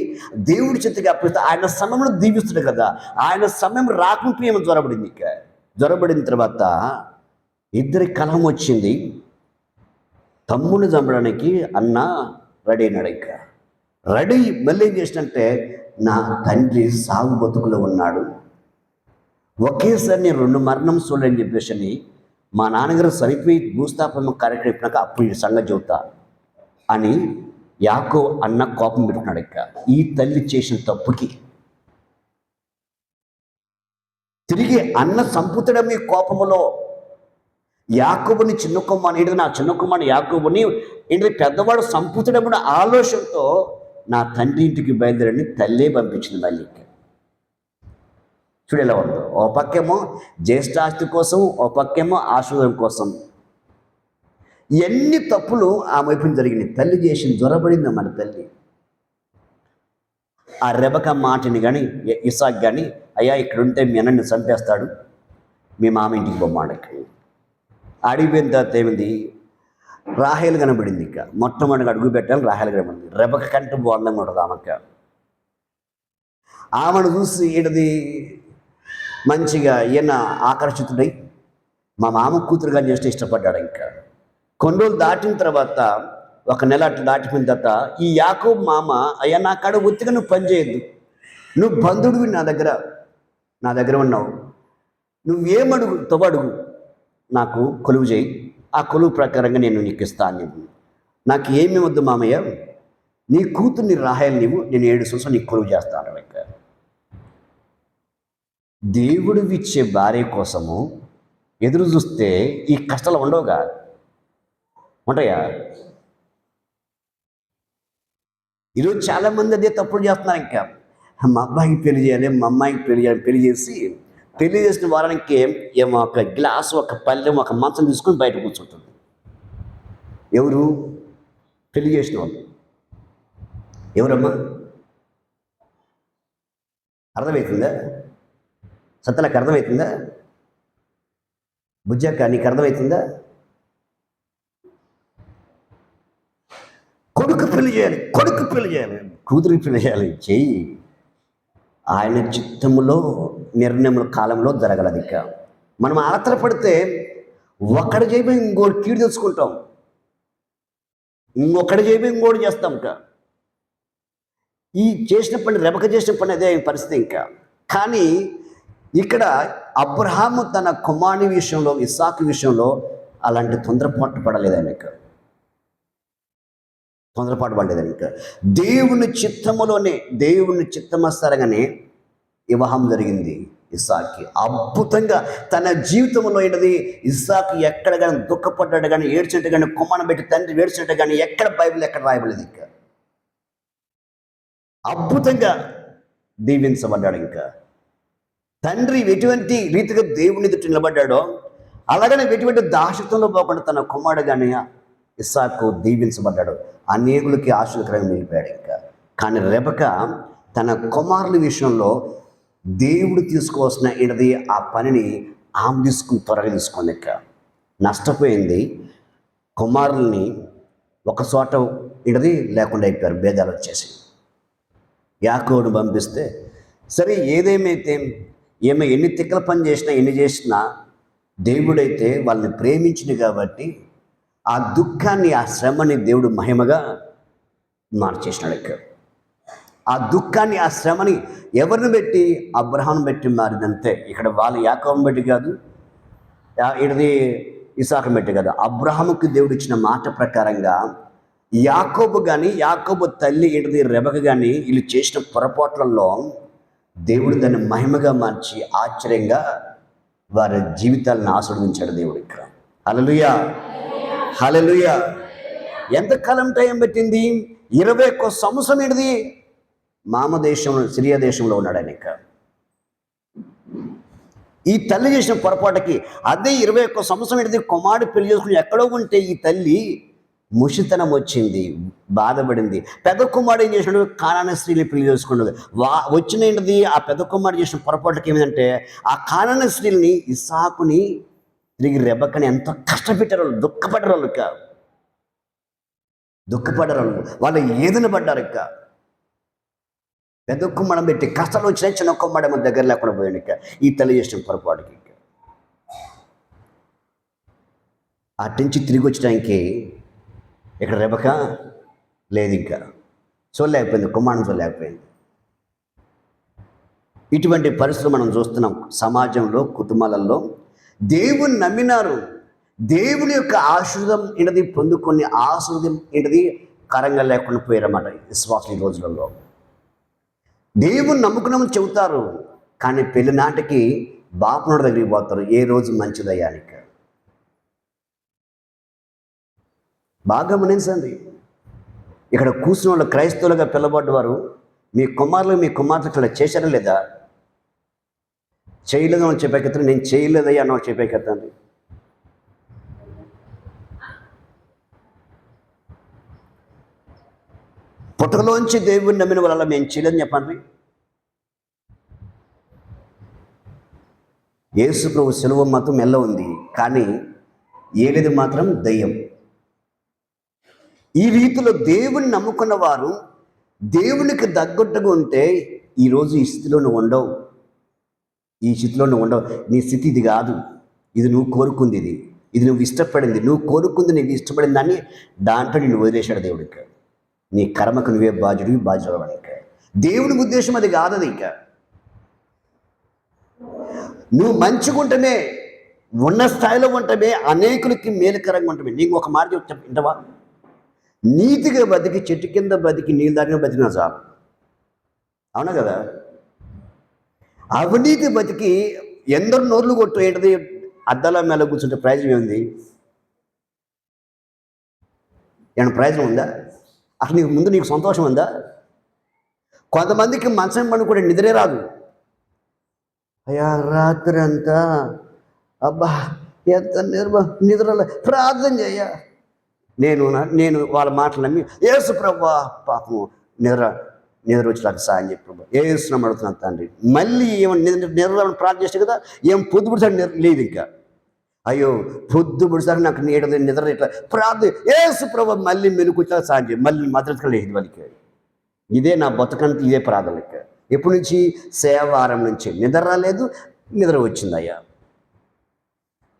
దేవుడు చెత్తగా అప్పిస్తే ఆయన సమయంలో దీవిస్తాడు కదా. ఆయన సమయం రాకుంటే ఏమో జ్వరబడింది. ఇక జ్వరబడిన తర్వాత ఇద్దరి కలహం వచ్చింది. తమ్ముని చంపడానికి అన్న రెడీ అయినాడు. ఇక రెడీ మళ్ళీ ఏం చేసినంటే, నా తండ్రి సాగు బతుకులో ఉన్నాడు, ఒకేసారి నేను 2 మరణం చూడని చెప్పేసి మా నాన్నగారు చనిపోయి భూస్థాపన కార్యక్రమం అయిపోయినాక అప్పుడు ఈ సంగతి చెబుతా అని యాకోబు అన్న కోపం పెట్టుకున్నాడు. ఇక ఈ తల్లి చేసిన తప్పుకి తిరిగి అన్న సంపుతడం ఈ కోపములో యాకోబుని చిన్న కుమారుడు, నా చిన్న కుమారుడు యాకోబుని ఏంటి పెద్దవాడు సంపుతడం ఆలోచనతో నా తండ్రి ఇంటికి బయలుదేరని తల్లే పంపించింది. మళ్ళీ చూడు ఎలా ఉందో, ఓ పక్కేమో జ్యేష్ఠాస్తి కోసం, ఓ పక్కేమో ఆశీర్వాదం కోసం. ఎన్ని తప్పులు ఆ వైపున జరిగినాయి. తల్లి చేసిన జ్వరబడింది మన తల్లి. ఆ రెబెక్క మాటని కానీ ఇసాక్ కానీ, అయ్యా ఇక్కడ ఉంటే మీ అన్నని చంపేస్తాడు, మీ మామ ఇంటికి బొమ్మాడకి అడిగిపోయిన తర్వాత ఏమింది, రాహేలు కనబడింది. ఇక మొట్టమొదటిగా అడుగు పెట్టాలని రాహేలు కనబడింది. రెబెక్క కంటే బాగుందంగా ఉంటుంది ఆమెక. ఆమెను చూసి ఈడది మంచిగా ఈయన ఆకర్షితుడై మా మామ కూతురుగా చేస్తే ఇష్టపడ్డాడు. ఇంకా కొన్ని రోజులు దాటిన తర్వాత, 1 నెల అట్లా దాటిపోయిన తర్వాత ఈ యాకోబు మామ, అయ్యా నా కాడ ఒత్తిగా నువ్వు పని చేయొద్దు, నువ్వు బంధుడివి, నా దగ్గర ఉన్నావు, నువ్వేమడుగు తొబడుగు, నాకు కొలువు చేయి, ఆ కొలువు ప్రకారంగా నేను నీకు ఇస్తాను. నాకు ఏమి వద్దు మామయ్య, నీ కూతుర్ని రాహేలు నీవు, నేను 7 సంవత్సరాలు నీకు కొలువు చేస్తాను. ఇంకా దేవుడు ఇచ్చే భార్య కోసము ఎదురు చూస్తే ఈ కష్టాలు ఉండవుగా, ఉంటాయా? ఈరోజు చాలామంది అదే తప్పుడు చేస్తున్నారు. ఇంకా మా అబ్బాయికి పెళ్లి చేయాలి, మా అమ్మాయికి పెళ్లి చేయాలి, పెళ్లి చేసిన వారానికి ఏమో ఒక గ్లాసు, ఒక పళ్ళెం, ఒక మంచం తీసుకొని బయట కూర్చుంటుంది. ఎవరు? పెళ్లి చేసిన వాళ్ళు. ఎవరమ్మా? అర్థమవుతుందా? సత్తలకు అర్థమవుతుందా? బుజ్జక్క నీకు అర్థమవుతుందా? కొడుకు పెళ్లి చేయాలి, కూతురికి పెళ్లి చేయాలి, చెయ్యి. ఆయన చిత్తములో నిర్ణయముల కాలంలో జరగలది. ఇక మనం ఆత్రపడితే ఒకటి చేయబోయి ఇంకోటి కీడు తెచ్చుకుంటాం, ఇంకొకటి చేయబోయి ఇంకోటి చేస్తాం. ఇంకా ఈ చేసిన పని, రెబెక్క చేసిన పని అదే పరిస్థితి. ఇంకా కానీ ఇక్కడ అబ్రహాము తన కుమారుని విషయంలో, ఇస్సాకు విషయంలో అలాంటి తొందరపాటు పడలేదు. ఆయనకు తొందరపాటు పడలేదని. ఇంకా దేవుని చిత్తమస్తారగానే వివాహం జరిగింది ఇస్సాకి. అద్భుతంగా తన జీవితంలో ఏంటది, ఇస్సాకు ఎక్కడ కానీ దుఃఖపడ్డాడు కానీ, ఏడ్చినట్టు కానీ, కుమారుని పెట్టి తండ్రి ఏడ్చినట్టు కానీ బైబిల్ ఎక్కడ రాయబడలేదు. ఇంకా అద్భుతంగా దీవించబడ్డాడు. ఇంకా తండ్రి ఎటువంటి రీతిగా దేవుని ఎదుట నిలబడ్డాడో అలాగనే ఎటువంటి దాశత్వంలో పోకుండా తన కుమారుడు కానీ ఇస్సాకు దీవించబడ్డాడు, అనేకులకి ఆశీర్వాదకరంగా నిలిపాడు. ఇంకా కానీ రెబెక్క తన కుమారుల విషయంలో దేవుడు తీసుకోవాల్సిన ఏంటది ఆ పనిని ఆమె త్వరగా తీసుకుంది. ఇంకా నష్టపోయింది. కుమారుల్ని ఒక చోట ఏంటది లేకుండా అయిపోయారు, భేదాలు వచ్చేసి. యాకోబుని పంపిస్తే సరే, ఏదేమైతే ఎన్ని తిక్కల పని చేసినా, ఎన్ని చేసినా దేవుడైతే వాళ్ళని ప్రేమించింది కాబట్టి ఆ దుఃఖాన్ని, ఆ శ్రమని దేవుడు మహిమగా మార్చేసినాడు. ఇక్కడ ఆ దుఃఖాన్ని, ఆ శ్రమని ఎవరిని బట్టి? అబ్రహామును బట్టి మారిందంతే. ఇక్కడ వాళ్ళు యాకోబుని బట్టి కాదు, ఇది ఇస్సాకుని బట్టి కాదు. అబ్రహాముకి దేవుడు ఇచ్చిన మాట ప్రకారంగా యాకోబు కానీ, యాకోబు తల్లి రెబెక్క కానీ వీళ్ళు చేసిన పొరపాట్లలో దేవుడు దాన్ని మహిమగా మార్చి ఆశ్చర్యంగా వారి జీవితాలను ఆస్వాదించాడు దేవుడు. ఇక్కడ హల్లెలూయా, హల్లెలూయా. ఎంతకాలం టైం పట్టింది? 21 సంవత్సరం. ఏంటిది? మామ దేశంలో, సిరియా దేశంలో ఉన్నాడు ఆయన. ఈ తల్లి చేసిన పొరపాటుకి అదే 21 సంవత్సరం ఏంటిది? కుమారుడు పెళ్లి చేసుకుని ఎక్కడో ఉంటే ఈ తల్లి ముషితనం వచ్చింది, బాధపడింది. పెద్ద కుమారుడు ఏం చేసినాడు? కానాన స్త్రీని పెళ్లి చేసుకున్నాడు. వచ్చిన ఏంటిది? ఆ పెద్ద కుమారుడు చేసిన పొరపాటుకి ఏమిటంటే ఆ కానాన స్త్రీని, ఇస్సాకుని తిరిగి రెబెక్కని ఎంతో కష్టపెట్టారు. వాళ్ళు దుఃఖపడ్డారు. వాళ్ళు ఏదైన పడ్డారు. పెద్ద కుమ్మడం పెట్టి కష్టాలు వచ్చినాయి, చిన్న కుమ్మడం దగ్గర లేకుండా పోయాడు. ఈ తల్లి చేసిన పొరపాటుకి అట్నుంచి తిరిగి వచ్చడానికి ఇక్కడ రెబెక్క లేదు, ఇంకా చూడలేకపోయింది, కుమారుని చూడలేకపోయింది. ఇటువంటి పరిస్థితులు మనం చూస్తున్నాం సమాజంలో, కుటుంబాలలో. దేవుని నమ్మినారు, దేవుని యొక్క ఆశీర్వాదం ఏంటది పొందుకొని ఆశీర్వాదం ఏంటది కరంగా లేకుండా పోయారన్నమాట విశ్వాసం ఈ రోజులలో. దేవుని నమ్ముకున్నామని చెబుతారు, కానీ పెళ్లి నాటికి బాపునోడి దగ్గరికి పోతారు. ఏ రోజు మంచిదయ్యానికి బాగా గమనించండి. ఇక్కడ కూర్చున్న వాళ్ళు క్రైస్తవులుగా పిలబడ్డవారు, మీ కుమారులు మీ కుమార్తె ఇక్కడ చేశారా లేదా? చేయలేదు అని చెప్పేకెత్తాను, నేను చేయలేదయ్యా అని చెప్పేకెత్తండి. పుట్టకలోంచి దేవుడిని నమ్మిన వల్ల మేము చేయలేదని చెప్పండి. యేసు ప్రభు శిలువ మాత్రం మెల్ల ఉంది, కానీ ఏలేది మాత్రం దయ్యం. ఈ రీతిలో దేవుని నమ్ముకున్న వారు దేవునికి తగ్గట్టుగా ఉంటే ఈరోజు ఈ స్థితిలో నువ్వు ఉండవు. ఈ స్థితిలో నువ్వు ఉండవు. నీ స్థితి ఇది కాదు, ఇది నువ్వు కోరుకుంది, ఇది నువ్వు ఇష్టపడింది, నువ్వు కోరుకుంది, నీకు ఇష్టపడింది దాన్ని దాంట్లో నిన్ను వదిలేశాడు దేవుడికి. నీ కర్మకు నువ్వే బాధ్యుడికి. దేవుని ఉద్దేశం అది కాదు. అది ఇక నువ్వు మంచిగా ఉంటేనే, ఉన్న స్థాయిలో ఉంటమే అనేకులకి మేలుకరంగా ఉంటమే. నీకు ఒక మాట వింటవా? నీతిగా బతికి చెట్టు కింద బతికి నీళ్ళ దాకా బతికినా చాలు, అవునా కదా? అవినీతి బతికి ఎందరు నోర్లు కొట్టు ఏంటది అద్దాల మేల కూర్చుంటే ప్రయోజనం ఏముంది? ఏమైనా ప్రయోజనం ఉందా? అసలు నీకు ముందు నీకు సంతోషం ఉందా? కొంతమందికి మంచం పని కూడా నిద్రే రాదు. అయ్యా రాత్రి అంతా అబ్బా ఎంత నిద్రలో ప్రార్థన చేయ. నేను వాళ్ళ మాటలు నమ్మి యేసు ప్రభువా పాపం నిద్ర వచ్చేలాగా సాయం చెప్పి ప్రభు ఏసునామమున అడుగుతున్నాను తండ్రి. మళ్ళీ నిద్ర ప్రార్థన చేస్తే కదా ఏం పొద్దుపుడిసారి లేదు. ఇంకా అయ్యో పొద్దుపుడిసారి నాకు నిద్ర ఇట్లా ప్రార్థన యేసు ప్రభు మళ్ళీ మెలుకుట్లా సాయం చేయి, మళ్ళీ మద్రతకు లేదు వాళ్ళకి. ఇదే నా బతుకంతా, ఇదే ప్రార్థనక. ఎప్పటి నుంచి? సేవారం నుంచి. నిద్ర రాలేదు, నిద్ర వచ్చిందయ్యా.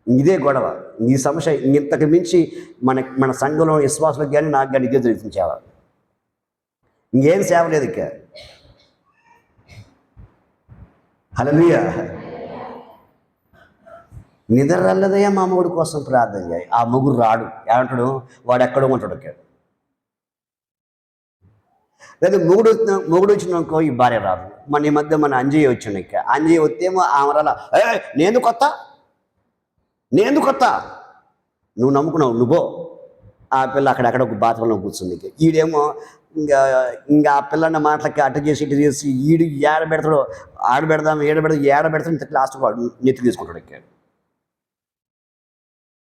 ఇదే గొడవ, ఈ సమస్య. ఇంతకు మించి మన సంఘంలో విశ్వాసులకు కానీ నాకు కానీ ఇదే జరుగుతుంది సేవ. ఇంకేం సేవ లేదు ఇక. హల్లెలూయా. నిద్ర రాలేదయ్యా మా మొగుడు కోసం ప్రార్థన చేయి. ఆ మొగుడు రాడు, ఏమంటాడు? వాడు ఎక్కడో ఉంటాడు. లేదా మొగుడు వచ్చినాకో ఈ భార్య రాదు. ఈ మధ్య మన అంజయ్య వచ్చిండు. ఇక అంజయ్య వస్తేమో ఆమె రాలా, నేను కొత్త నువ్వు నమ్ముకున్నావు నువ్వో. ఆ పిల్ల అక్కడెక్కడ ఒక బాత్రూంలో కూర్చుంది. ఈడేమో ఇంకా ఆ పిల్లన్న మాటలకి అట్ట చేసి ఇటు చేసి ఈడు ఏడ పెడతాడో ఆడ పెడదాం ఏడ పెడతాం ఇంత లాస్ట్ వాడు నెత్తి తీసుకుంటాడు. ఇక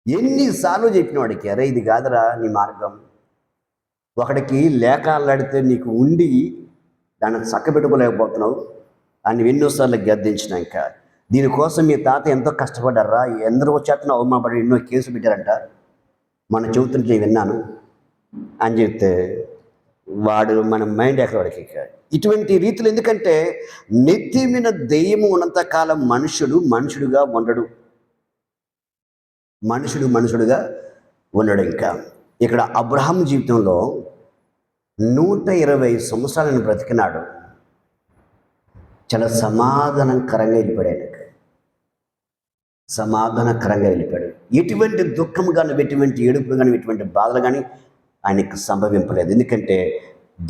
ఎన్నిసార్లు చెప్పిన వాడికి, అరే ఇది కాదురా నీ మార్గం. ఒకడికి లేక అల్లాడితే నీకు ఉండి దాన్ని చక్కబెట్టుకోలేకపోతున్నావు అని ఎన్నోసార్లు గద్దించినాక, దీనికోసం మీ తాత ఎంతో కష్టపడ్డారా, ఎందరో వచ్చేస్తున్నా అవమానపడి ఎన్నో కేసులు పెట్టారంట, మన చెబుతుంటే విన్నాను అని చెప్తే వాడు మన మైండ్ ఎక్కడ వాడికి. ఇటువంటి రీతులు ఎందుకంటే నెత్తి మీద దెయ్యము ఉన్నంతకాలం మనుషుడుగా ఉండడు. మనుషుడుగా ఉండడు. ఇంకా ఇక్కడ అబ్రహాం జీవితంలో 120 సంవత్సరాలను బ్రతికినాడు. చాలా సమాధానకరంగా వెళ్ళిపోయాడు. ఎటువంటి దుఃఖం కానీ, ఎటువంటి ఏడుపు కానీ, ఎటువంటి బాధలు కానీ ఆయనకు సంభవింపలేదు. ఎందుకంటే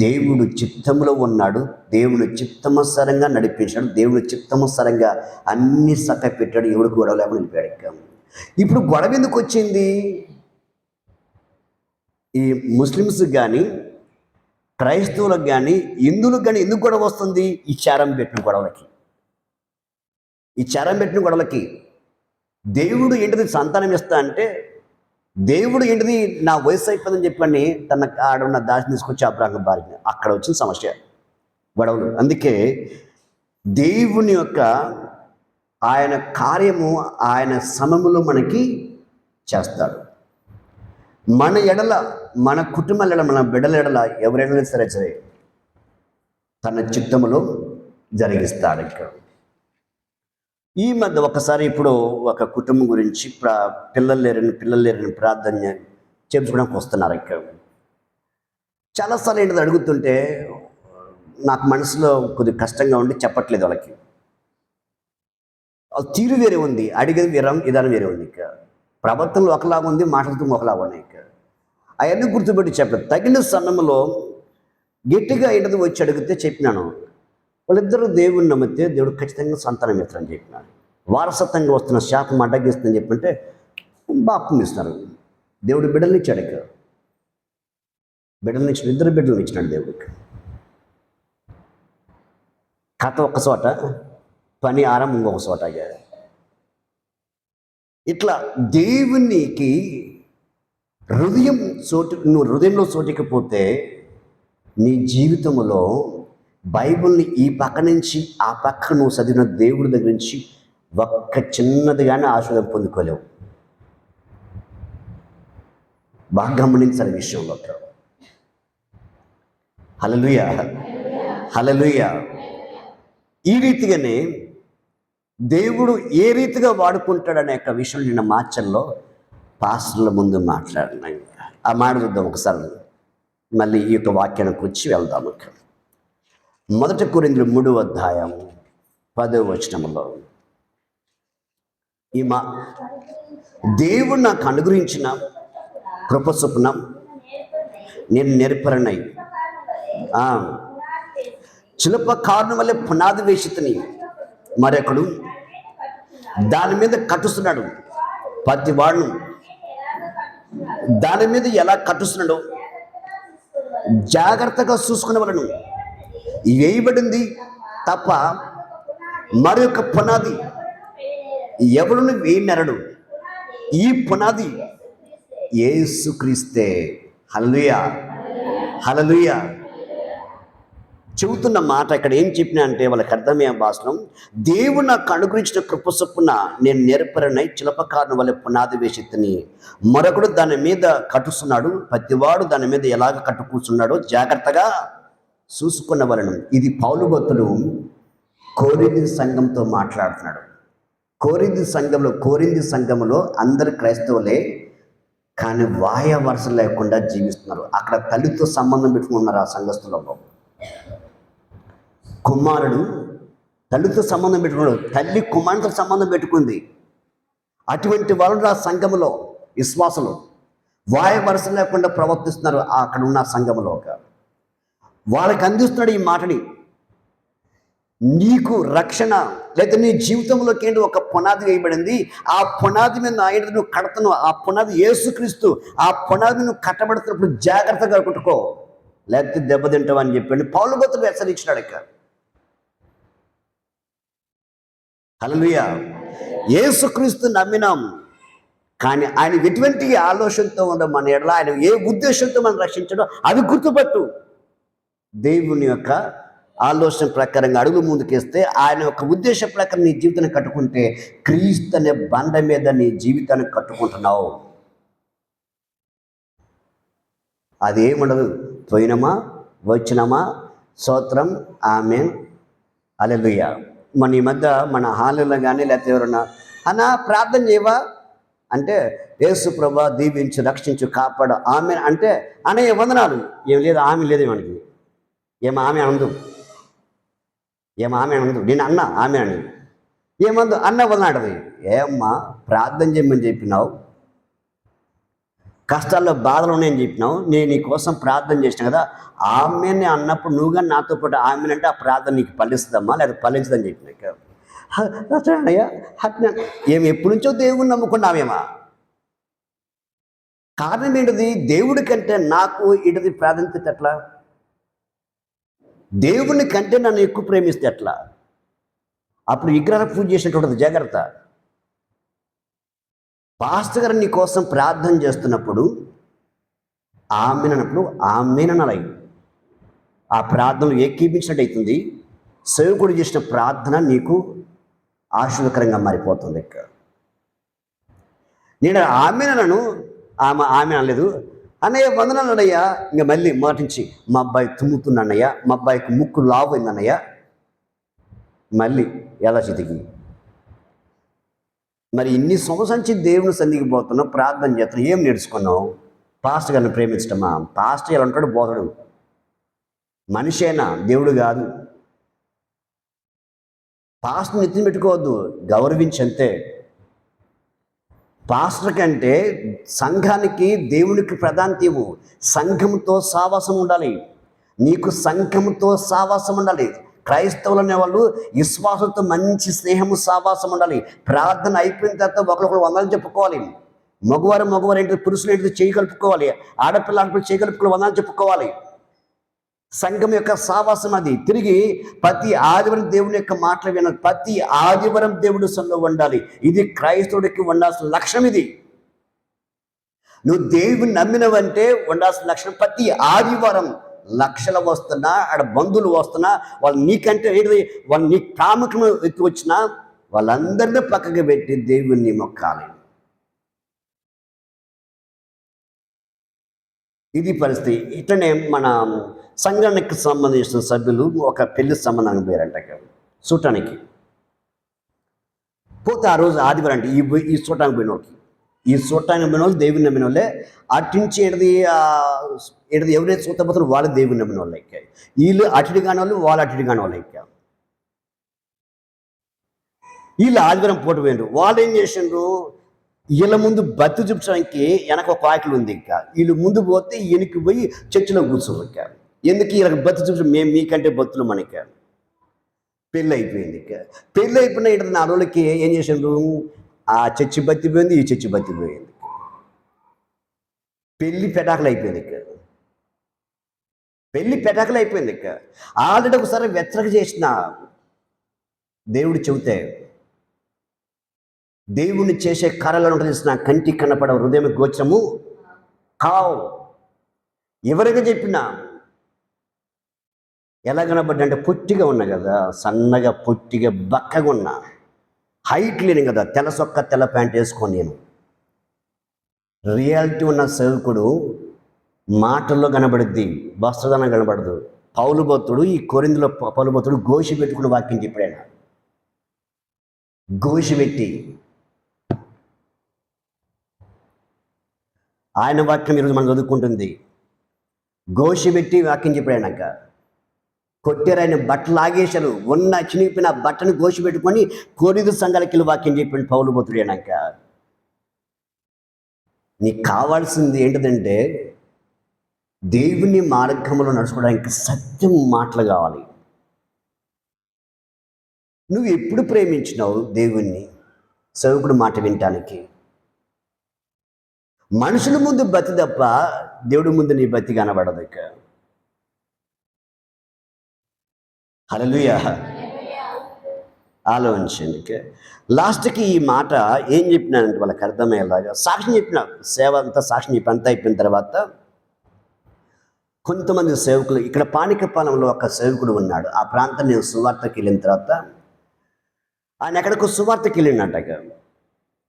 దేవుడు చిత్తములో ఉన్నాడు, దేవుడు చిత్తమసరంగా నడిపించాడు, దేవుడు చిత్తమసరంగా అన్ని చక్క పెట్టాడు. ఎవడు గొడవ లేకుండా వెళ్ళిపోయాడు. ఇప్పుడు గొడవ ఎందుకు వచ్చింది? ఈ ముస్లిమ్స్కి కానీ క్రైస్తవులకు కానీ హిందువులకు కానీ ఎందుకు గొడవ వస్తుంది? ఈ చారం పెట్టిన గొడవలకి. దేవుడు ఏంటిది సంతానం ఇస్తా అంటే, దేవుడు ఏంటిది నా వయసు అయిపోయిందని చెప్పని తన ఆడున్న దాసిని తీసుకొచ్చి అబ్రాహం భార్య, అక్కడ వచ్చిన సమస్య, గొడవలు. అందుకే దేవుని యొక్క ఆయన కార్యము ఆయన సమయములో మనకి చేస్తాడు. మన ఎడల, మన కుటుంబాల ఎడల, మన బిడ్డల ఎడల, ఎవరెడలైనా సరే తన చిత్తములో జరిగిస్తాడు. ఇక్కడ ఈ మధ్య ఒకసారి ఇప్పుడు ఒక కుటుంబం గురించి పిల్లలు లేరని ప్రార్థన చేసుకోవడానికి వస్తున్నారు. ఇక్కడ చాలాసార్లు ఏంటిది అడుగుతుంటే నాకు మనసులో కొద్దిగా కష్టంగా ఉండి చెప్పట్లేదు. వాళ్ళకి తీరు వేరే ఉంది, అడిగేది విధానం వేరే ఉంది. ఇక ప్రవర్తనలు ఒకలాగా ఉంది, మాటలతో ఒకలాగా ఉన్నాయి. ఇక అవన్నీ గుర్తుపెట్టి చెప్పలేదు. తగిన సమయంలో గట్టిగా ఏంటది వచ్చి అడిగితే చెప్పినాను. వాళ్ళిద్దరూ దేవుడిని నమ్మితే దేవుడు ఖచ్చితంగా సంతానం ఇస్తారని చెప్పినాడు. వారసత్వంగా వస్తున్న శాపం అడ్డగిస్తుందని చెప్పంటే బాప్తిసం ఇస్తున్నారు. దేవుడు బిడ్డలు ఇచ్చాడు. ఇక బిడ్డలు ఇచ్చిన, 2 బిడ్డలు ఇచ్చినాడు దేవుడికి. కథ ఒక చోట, పని ఆరంభం ఇంకొక చోట. ఇట్లా దేవునికి నువ్వు హృదయంలో చోటికపోతే నీ జీవితంలో బైబిల్ని ఈ పక్క నుంచి ఆ పక్క నువ్వు చదివిన దేవుడి దగ్గర నుంచి ఒక్క చిన్నదిగానే ఆశీర్వాదం పొందుకోలేవు. బాగా గమనించాలి విషయంలో. హల్లెలూయా, హల్లెలూయా. ఈ రీతిగానే దేవుడు ఏ రీతిగా వాడుకుంటాడనే యొక్క విషయం నిన్న మార్చల్లో పాస్టర్ల ముందు మాట్లాడినాయి. ఆ మాట చూద్దాం ఒకసారి, మళ్ళీ ఈ యొక్క వాక్యానికి వచ్చి వెళ్దాము. 1 కొరింథీయులు 3వ అధ్యాయం 10వ వచనంలో దేవుడు నాకు అనుగ్రహించిన కృప చొప్పున నేను నేర్పరనై చిలప కారణం వల్లే పునాది వేసితిని, మరొకడు దాని మీద కట్టుస్తున్నాడు. ప్రతి వాడు దాని మీద ఎలా కట్టుస్తున్నాడో జాగ్రత్తగా చూసుకునే వాళ్ళను వేయబడింది తప్ప మరొక పునాది ఎవడును వేయనరడు. ఈ పునాది యేసుక్రీస్తే. హల్లెలూయా, హల్లెలూయా. చెబుతున్న మాట ఇక్కడ ఏం చెప్పినా అంటే వాళ్ళకి అర్థమయ్యే భాషలో, దేవుడు నాకు అనుగ్రహించిన కృప చొప్పున నేను నేర్పరనై చిలప కారణం వల్ల పునాది వేసితిని, మరొకడు దాని మీద కట్టుస్తున్నాడు. ప్రతివాడు దాని మీద ఎలాగ కట్టుకూర్చున్నాడో జాగ్రత్తగా చూసుకున్న వలన. ఇది పౌలు భక్తుడు కొరింథీ సంఘంతో మాట్లాడుతున్నాడు. కొరింథీ సంఘంలో అందరు క్రైస్తవులే, కానీ వాయ వరుస లేకుండా జీవిస్తున్నారు. అక్కడ తల్లితో సంబంధం పెట్టుకున్నారు. ఆ సంఘస్థులలో కుమారుడు తల్లితో సంబంధం పెట్టుకున్నాడు, తల్లి కుమారుడితో సంబంధం పెట్టుకుంది. అటువంటి వాళ్ళు ఆ సంఘములో విశ్వాసులు వాయ వరుస లేకుండా ప్రవర్తిస్తున్నారు. అక్కడ ఉన్న సంఘములో వాళ్ళకి అందిస్తున్నాడు ఈ మాటని. నీకు రక్షణ లేదా నీ జీవితంలోకి ఏంటి ఒక పునాది వేయబడింది. ఆ పునాది మీద ఆయన నువ్వు కడుతున్నావు. ఆ పునాది యేసుక్రీస్తు. ఆ పునాది నువ్వు కట్టబడుతున్నప్పుడు జాగ్రత్తగా కొట్టుకో, లేకపోతే దెబ్బతింటావు అని చెప్పండి పౌలు భక్తుడు హెచ్చరించినాడు. ఇక హల్లెలూయా. యేసుక్రీస్తు నమ్మినాం, కానీ ఆయన ఎటువంటి ఆలోచనతో ఉండడం మన ఎడల, ఆయన ఏ ఉద్దేశంతో మనం రక్షించడం అది గుర్తుపట్టు. దేవుని యొక్క ఆలోచన ప్రకారంగా అడుగు ముందుకేస్తే, ఆయన యొక్క ఉద్దేశం ప్రకారం నీ జీవితాన్ని కట్టుకుంటే, క్రీస్తు అనే బండ మీద నీ జీవితాన్ని కట్టుకుంటున్నావు. అదేముండదు. పోయినమా వచ్చినమా స్తోత్రం ఆమేన్ హల్లెలూయా. మన ఈ మధ్య మన హాల్లో కానీ లేకపోతే ఎవరన్నా అన్నా ప్రార్థన చేయవా అంటే, యేసు ప్రభా దీవించు, రక్షించు, కాపాడు ఆమె అంటే అనే వందనాలు. ఏం లేదు, ఆమె లేదు మనకి. ఆమె అనదు, నేను అన్న ఆమె అని ఏమందు అన్న వదనాడది. ఏమ్మా ప్రార్థన చేయమని చెప్పినావు, కష్టాల్లో బాధలు ఉన్నాయని చెప్పినావు, నేను నీ కోసం ప్రార్థన చేసినా కదా, ఆమెని అన్నప్పుడు నువ్వు కానీ నాతో పాటు ఆమెనంటే ఆ ప్రార్థన నీకు ఫలిస్తుందమ్మా, లేదా ఫలించదని చెప్పినాక అయ్యా అట్లా ఏమి ఎప్పటి నుంచో దేవుణ్ణి నమ్ముకున్నామేమా? కారణం ఏంటిది? దేవుడి కంటే నాకు ఇటుది ప్రాధాన్యత ఎట్లా? దేవుని కంటే నన్ను ఎక్కువ ప్రేమిస్తే ఎట్లా? అప్పుడు విగ్రహ పూజ చేసినటువంటి జాగ్రత్త. పాస్టర్ గారు నీ కోసం ప్రార్థన చేస్తున్నప్పుడు ఆమెనప్పుడు ఆమెనలై ఆ ప్రార్థనలు ఏకీపించినట్టు అవుతుంది. సేవకుడు చేసిన ప్రార్థన నీకు ఆశీర్వకరంగా మారిపోతుంది. నేను ఆమెనను ఆమె అనలేదు. అన్నయ్య వందనాలు అన్నయ్య. ఇంకా మళ్ళీ మాటించి మా అబ్బాయి తుమ్ముతున్నాన్నయ్య, మా అబ్బాయికి ముక్కు లావైందన్నయ్య. మళ్ళీ ఎలా చితికి మరి ఇన్ని సంవత్సరం నుంచి దేవుని సన్నిధికి పోతున్నావు, ప్రార్థన చేస్తున్నావు, ఏం నేర్చుకున్నావు? పాస్టర్ గారిని ప్రేమించటమా? పాస్టర్ ఎలా ఉంటాడు? బోధడు. మనిషి అయినా, దేవుడు కాదు. పాస్టర్ నెత్తిని పెట్టుకోవద్దు, గౌరవించంతే. పాస్టర్ కంటే సంఘానికి, దేవునికి ప్రాధాన్యత ఇవ్వు. సంఘంతో సావాసం ఉండాలి. నీకు సంఘంతో సావాసం ఉండాలి. క్రైస్తవులు అనేవాళ్ళు విశ్వాసంతో మంచి స్నేహము సావాసం ఉండాలి. ప్రార్థన అయిపోయిన తర్వాత ఒకరికొకరు వందలు చెప్పుకోవాలి. మగవారు ఏంటి, పురుషులు ఏంటి చేయి కలుపుకోవాలి. ఆడపిల్ల చేయి కలుపుకోవాలి, వందలు చెప్పుకోవాలి. సంఘం యొక్క సావాసం అది. తిరిగి ప్రతి ఆదివారం దేవుని యొక్క మాటలు వినాలి. ప్రతి ఆదివారం దేవుడు సన్నిధిలో ఉండాలి. ఇది క్రైస్తవుడికి ఉండాల్సిన లక్ష్యం. ఇది నువ్వు దేవుని నమ్మినవంటే ఉండాల్సిన లక్షణం. ప్రతి ఆదివారం లక్షలు వస్తున్నా, ఆడ బంధువులు వస్తున్నా, వాళ్ళు నీకంటే ఏంటి, వాళ్ళు నీ ప్రాముఖ్యం ఎత్తి వచ్చినా వాళ్ళందరినీ పక్కకి పెట్టి దేవుణ్ణి మొక్కాలి. ఇది పరిస్థితి. ఇట్లనే మన సంఘానికి సంబంధించిన సభ్యులు ఒక పెళ్లి సంబంధానికి పోయారంట చూడటానికి. పోతే ఆ రోజు ఆదివారం అంటే ఈ చూడటానికి పోయిన వాళ్ళకి, ఈ చూడటానికి పోయిన వాళ్ళు దేవుని నమ్మిన వాళ్ళే. అట్టించి ఏది ఎవరైతే చూడబోతారో వాళ్ళు దేవుని నమ్మిన వాళ్ళు ఎక్కారు. వీళ్ళు అటుడి కాని వాళ్ళు, వాళ్ళు అటుడి కాని వాళ్ళు ఎక్కారు. వీళ్ళు ఆదివారం పూట పోయినారు. వాళ్ళు ఏం చేసిండ్రు, వీళ్ళ ముందు బత్తు చూపించడానికి వెనక ఒక వాకిలు ఉంది. ఇంకా వీళ్ళు ముందు పోతే వెనక్కి పోయి చర్చిలో కూర్చోబెట్టారు. ఎందుకు వీళ్ళకి బత్తు చూపించడం? మేము మీకంటే బత్తులు మనకి. పెళ్ళి అయిపోయింది. పెళ్ళి అయిపోయిన 4 రోజులకి ఏం చేసిండ్రు, ఆ చర్చి బత్తి పోయింది, ఈ చర్చి బత్తి పోయింది. పెళ్ళి పెటాకులు అయిపోయింది. పెళ్ళి పెటాకులు అయిపోయింది. ఆల్రెడీ ఒకసారి వెచ్చరక చేసిన దేవుడు చెబితే, దేవుణ్ణి చేసే కార్యాలను తెలిసిన కంటికి కనపడ హృదయం గోచరము కావు. ఎవరికి చెప్పినా ఎలా కనపడ్డా అంటే పొట్టిగా ఉన్నా కదా, సన్నగా పొట్టిగా బక్కగా ఉన్నా, హైట్ లేని కదా, తెల్ల సొక్క తెల్ల ప్యాంట్ వేసుకొని నేను. రియాలిటీ ఉన్న సేవకుడు మాటల్లో కనబడుద్ది, వస్త్రదానం కనబడదు. పౌలు భక్తుడు, ఈ కొరింథీలో పౌలు భక్తుడు గోషి పెట్టుకుని వాక్యం చెప్పాడు. గోషి పెట్టి ఆయన వాక్యం ఈరోజు మనం చదువుకుంటుంది. గోషి పెట్టి వాక్యం చెప్పాడాక కొట్టారు. ఆయన బట్టలు ఆగేశారు. ఉన్న చినిగిపోయిన బట్టను గోషి పెట్టుకొని కొరింథీ సంఘాలకి వెళ్ళి వాక్యం చెప్పాడు పౌలు భక్తుడు. అయినాక నీకు కావాల్సింది ఏంటిదంటే దేవుని మార్గంలో నడుచుకోవడానికి సత్యం మాటలు కావాలి. నువ్వు ఎప్పుడు ప్రేమించినావు దేవుణ్ణి? సేవకుడు మాట వినటానికి. మనుషుల ముందు బతి తప్ప దేవుడి ముందు నీ బతి కనబడదు. ఇక హల్లెలూయా, ఆలోచించండి. లాస్ట్కి ఈ మాట ఏం చెప్పినానంటే వాళ్ళకి అర్థమయ్యేలాగా సాక్ష్యం చెప్పిన, సేవ అంతా సాక్ష్యం చెప్పి అంతా అయిపోయిన తర్వాత కొంతమంది సేవకులు, ఇక్కడ పానికపాలెంలో ఒక సేవకుడు ఉన్నాడు. ఆ ప్రాంతం నేను సువార్తకి వెళ్ళిన తర్వాత ఆయన ఎక్కడికి సువార్తకి వెళ్ళినట్ట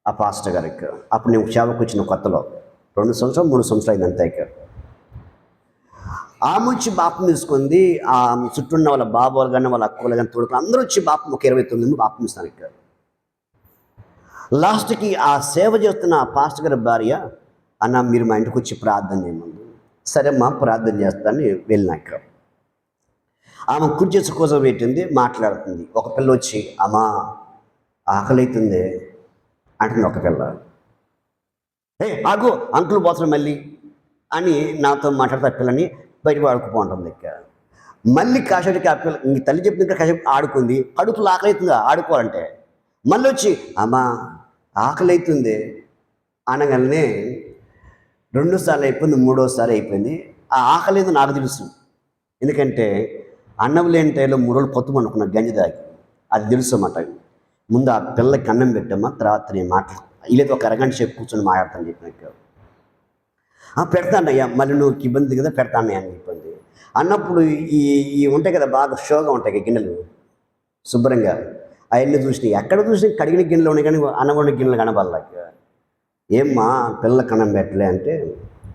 ఆ పాస్టర్ గారికి. అప్పుడు నేను సేవకు వచ్చిన కొత్తలో 2 సంవత్సరాలు 3 సంవత్సరాలు అయిందంతా. ఇక ఆమె వచ్చి బాపం తీసుకుంది. ఆ చుట్టూ ఉన్న వాళ్ళ బాబాలు కానీ వాళ్ళ అక్కలు కానీ తోడుకుని అందరూ వచ్చి బాపం ఒక 29 బాపం ఇస్తాను. ఇక్కడ లాస్ట్కి ఆ సేవ చేస్తున్న ఆ పాస్టర్ గారి భార్య, అన్న మీరు మా ఇంటికి వచ్చి ప్రార్థన చేయమంది. సరే అమ్మా ప్రార్థన చేస్తానని వెళ్ళినాక ఆమె కుర్చీ కోసం పెట్టింది, మాట్లాడుతుంది. ఒక పిల్ల వచ్చి అమ్మా ఆకలి అవుతుంది అంటుంది. ఒక పిల్ల ఆగు అంకులు పోతాడు మళ్ళీ అని నాతో మాట్లాడుతా పిల్లని బయట వాడుకుపోంటుంది. ఇక మళ్ళీ కాసేటికి ఆ పిల్ల ఇంక తల్లి చెప్పిన కాసేపు ఆడుకుంది, కడుపులో ఆకలి అవుతుందా ఆడుకోవాలంటే, మళ్ళీ వచ్చి అమ్మా ఆకలి అవుతుంది అనగానే 2 సార్లు అయిపోయింది, 3వసారి అయిపోయింది. ఆ ఆకలి ఏదో నాకు తెలుసు. ఎందుకంటే అన్నం లేని టైంలో 3 రోజులు పొత్తు పండుకున్నాను గంజి దాగి, అది తెలుసు అన్నమాట. ముందు ఆ పిల్లకి అన్నం పెట్టమ్మా, తర్వాత నేను మాట్లాడు లేదు ఒక అరగంట సేపు కూర్చొని మాట్లాడతాను చెప్పినాక. పెడతానయ్యా, మళ్ళీ నువ్వు ఇబ్బంది కదా పెడతానయ్యా అని చెప్పింది. అన్నప్పుడు ఈ ఈ ఉంటాయి కదా బాగా షోగా ఉంటాయి గిన్నెలు శుభ్రంగా, అవన్నీ చూసినాయి. ఎక్కడ చూసినా కడిగిన గిన్నెలు ఉన్నాయి కానీ అన్నం వండిన గిన్నెలు కనబడలేక, ఏమ్మా పిల్లలకి అన్నం పెట్టలే అంటే,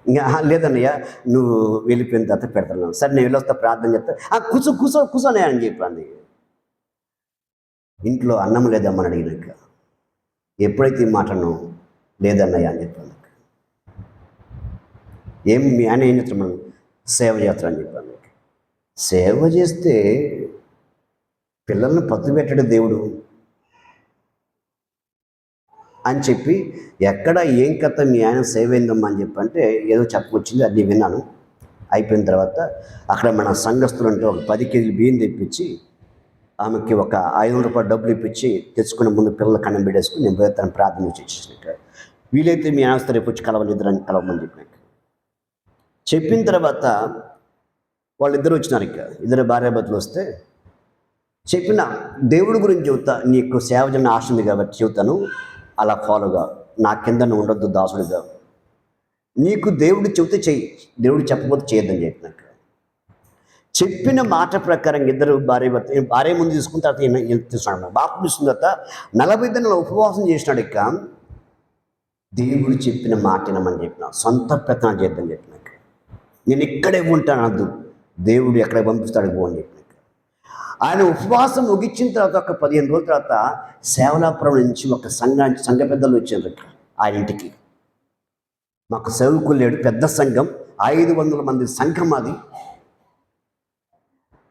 ఇంకా లేదన్నయ్య నువ్వు వెళ్ళిపోయిన తర్వాత పెడతాను. సరే నేను వెళ్ళొస్తా ప్రార్థన చెప్తా. కూర్చోనే అని చెప్పింది. ఇంట్లో అన్నం లేదమ్మని అడిగినాక, ఎప్పుడైతే ఈ మాటను లేదన్నయ్య అని చెప్పాను. ఏం మీ ఆయన ఏం చేస్తాం, మనం సేవ చేస్తారని చెప్పాను. సేవ చేస్తే పిల్లల్ని పత్తు పెట్టాడు దేవుడు అని చెప్పి, ఎక్కడ ఏం కథ మీ ఆయన సేవ అయిందమ్మా అని చెప్పంటే ఏదో చెప్పొచ్చింది, అది విన్నాను. అయిపోయిన తర్వాత అక్కడ మన సంఘస్థులు అంటే ఒక 10 కేజీలు బియ్యం తెప్పించి ఆమెకి ఒక 500 రూపాయలు డబ్బులు ఇప్పించి తెచ్చుకునే ముందు పిల్లల కన్నం పెట్టేసుకుని నేను పోతాను ప్రార్థన చేసేసినట్టు. వీలైతే మీ ఆయన రేపు వచ్చి కలవమని చెప్పిన తర్వాత వాళ్ళిద్దరు వచ్చినారు. ఇక ఇద్దరు భార్యాభర్తలు వస్తే చెప్పిన దేవుడి గురించి చెబుతా, నీకు సేవ చేయని ఆశ ఉంది కాబట్టి చెబుతాను, అలా ఫాలోగా, నా కింద నువ్వు ఉండొద్దు దాసుడిగా, నీకు దేవుడు చెబితే చెయ్యి, దేవుడు చెప్పకపోతే చేయొద్దని చెప్పినాక. చెప్పిన మాట ప్రకారం ఇద్దరు భార్య ముందు తీసుకున్న తర్వాత తీసుకున్నాడు. బాపు తీసుకున్న తర్వాత 40 దినాలు ఉపవాసం చేసినాడు. ఇక దేవుడు చెప్పిన మాట వినమని చెప్పిన, సొంత ప్రయత్నం చేద్దని చెప్పినాక, నేను ఇక్కడే ఉంటాను అద్దు, దేవుడు ఎక్కడ పంపిస్తాడు పో అని చెప్పినాక, ఆయన ఉపవాసం ముగించిన తర్వాత ఒక 15 రోజుల తర్వాత సేవలాపురం నుంచి ఒక సంఘ పెద్దలు వచ్చారు ఆయన ఇంటికి. మాకు సేవకులు లేడు, పెద్ద సంఘం, 500 మంది సంఘం అది.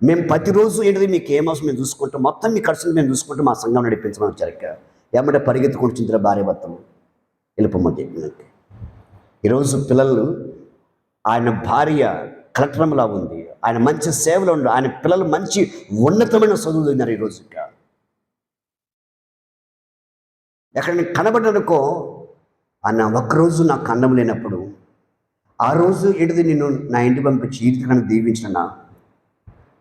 మేము ప్రతిరోజు ఏంటిది మీకు ఏమవసరం మేము చూసుకుంటాం, మొత్తం మీ ఖర్చులు మేము చూసుకుంటాం, మా సంఘం నడిపించమని వచ్చారు. ఇక ఏమంటే పరిగెత్తుకుంటూ చింతల భార్య భర్తలు వెళ్ళిపోమని చెప్పినాక, ఈరోజు పిల్లలు, ఆయన భార్య కలెక్టర్లా ఉంది, ఆయన మంచి సేవలో ఉండు, ఆయన పిల్లలు మంచి ఉన్నతమైన చదువులు ఉన్నారు. ఈరోజు ఇక ఎక్కడ నేను కనబడ్డానుకో అన్న, ఒక్కరోజు నాకు అన్నం లేనప్పుడు ఆ రోజు ఏంటిది నిన్ను నా ఇంటి పంపించి ఈ రీతిగా దీవించిన,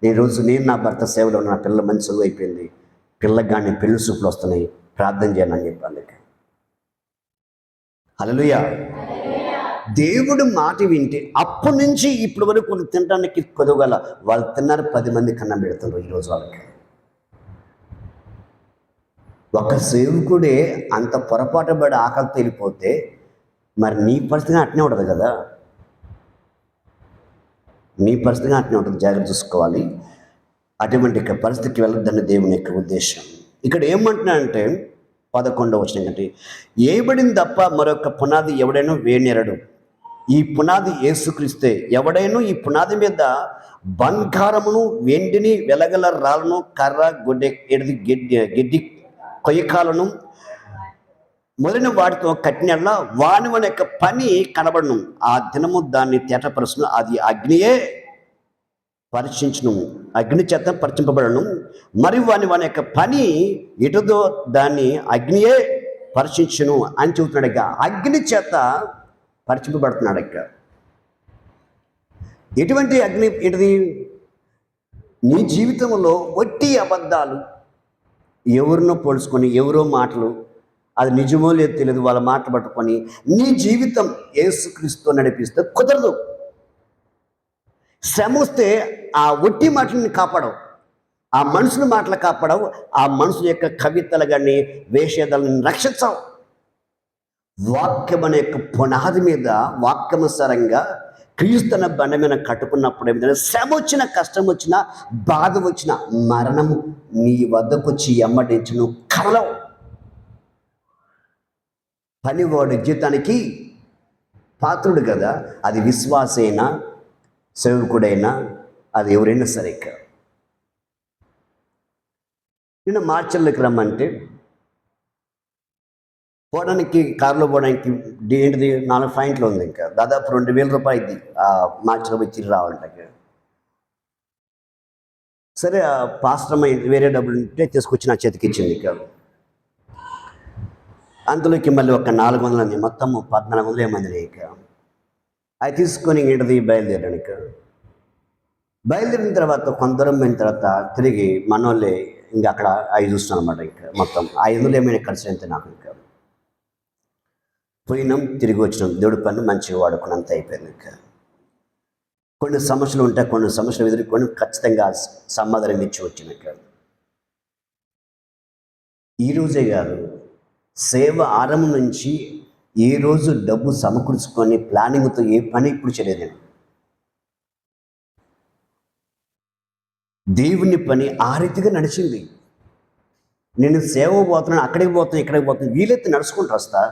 నేను నా భర్త సేవలో ఉన్న, నా పిల్లల మంచి చదువు అయిపోయింది, పిల్లకి కానీ పెళ్లి చూపులు వస్తున్నాయి, ప్రార్థన చేయాలని చెప్పాను. హల్లెలూయా. దేవుడు మాట వింటే అప్పటి నుంచి ఇప్పటి వరకు కొన్ని తినడానికి కొదవగల వాళ్ళు తిన్నారు, 10 మంది కన్నం పెడుతున్నారు ఈరోజు వాళ్ళకి. ఒక సేవకుడే అంత పొరపాటు పడి ఆకలితో వెళ్ళిపోతే మరి నీ పరిస్థితిగా అట్నే ఉంటుంది కదా, నీ పరిస్థితిగా అట్నే ఉంటుంది. జాగ్రత్త చూసుకోవాలి. అటువంటి పరిస్థితికి వెళ్ళొద్దని దేవుని యొక్క ఉద్దేశం. ఇక్కడ ఏమంటున్నా అంటే 11వ వచనం కంటే, ఏబడింది తప్ప మరొక పునాది ఎవడైనా వేయనేరడు, ఈ పునాది యేసుక్రీస్తే. ఎవడైనా ఈ పునాది మీద బంగారమును వెండిని వెలగల రాళ్ళను కర్ర గెడ్డి కొయ్యకాలను మొదలైన వాటితో కట్టినలా వాని యొక్క పని కనబడను, ఆ దినము దాన్ని తేటపరుచును, అది అగ్నియే పరీక్షించును, అగ్ని చేత పరిచింపబడను. మరియు వాని యొక్క పని ఎటుదో దాన్ని అగ్నియే పరీక్షించును అని చెబుతున్నాడు. అగ్ని చేత పరిచింపబడుతున్నాడు. ఎటువంటి అగ్ని ఏంటిది? నీ జీవితంలో వట్టి అబద్ధాలు, ఎవరినో పోల్చుకొని ఎవరో మాటలు, అది నిజమో లేదో తెలియదు, వాళ్ళ మాటలు పట్టుకొని నీ జీవితం యేసుక్రీస్తుతో నడిపిస్తే కుదరదు. శ్రమ వస్తే ఆ వట్టి మాటలని కాపాడవు, ఆ మనుషుల మాటలు కాపాడవు, ఆ మనుషుల యొక్క కవితలు కానీ వేషాలను రక్షించవు. వాక్యం అనే యొక్క పునాది మీద వాక్యమసరంగా క్రీస్తున్న బండ మీద కట్టుకున్నప్పుడు ఏమిటంటే, శ్రమ వచ్చిన, కష్టం వచ్చిన, బాధ వచ్చిన, మరణము నీ వద్దకు వచ్చి ఎమ్మడించి నువ్వు కలవు. పనివాడు జీతానికి పాత్రుడు కదా, అది విశ్వాసైనా సేవకుడైనా అది ఎవరైనా సరే. నిన్న మార్చల్లోకి రమ్మంటే పోవడానికి, కారులో పోవడానికి ఏంటిది 4 పాయింట్లు ఉంది, ఇంకా దాదాపు 2000 రూపాయలు ఇది మార్చిలో పోయి తిరిగి రావాలంటే. సరే ఆ పాస్టర్ అమ్మ వేరే డబ్బులు ఉంటే తీసుకొచ్చి నా చేతికి ఇచ్చింది. ఇక అందులోకి మళ్ళీ ఒక 400 మంది, మొత్తం 1400 ఏమంది. ఇక అవి తీసుకొని ఇంటిది బయలుదేరాను. ఇక బయలుదేరిన తర్వాత కొంత దూరం పోయిన తర్వాత తిరిగి మనోళ్ళే ఇంకా అక్కడ అవి చూస్తున్నాను అనమాట. ఇంకా మొత్తం 500 ఏమైనా ఖర్చు అయితే నాకు. ఇంకా పోయినాం, తిరిగి వచ్చినాం, దేవుడి పని మంచిగా వాడుకున్నంత అయిపోయింది. ఇంకా కొన్ని సమస్యలు ఉంటాయి, కొన్ని సమస్యలు ఎదుర్కొని ఖచ్చితంగా సమాధానం ఇచ్చి వచ్చినాక ఈరోజే కాదు, సేవ ఆరంభం నుంచి ఏ రోజు డబ్బు సమకూర్చుకొని ప్లానింగ్తో ఏ పని ఇప్పుడు చేయలేదు నేను. దేవుని పని ఆ రీతిగా నడిచింది. నేను సేవ పోతున్నాను, అక్కడికి పోతాను, ఇక్కడికి పోతాను, వీలైతే నడుచుకుంటూ వస్తా.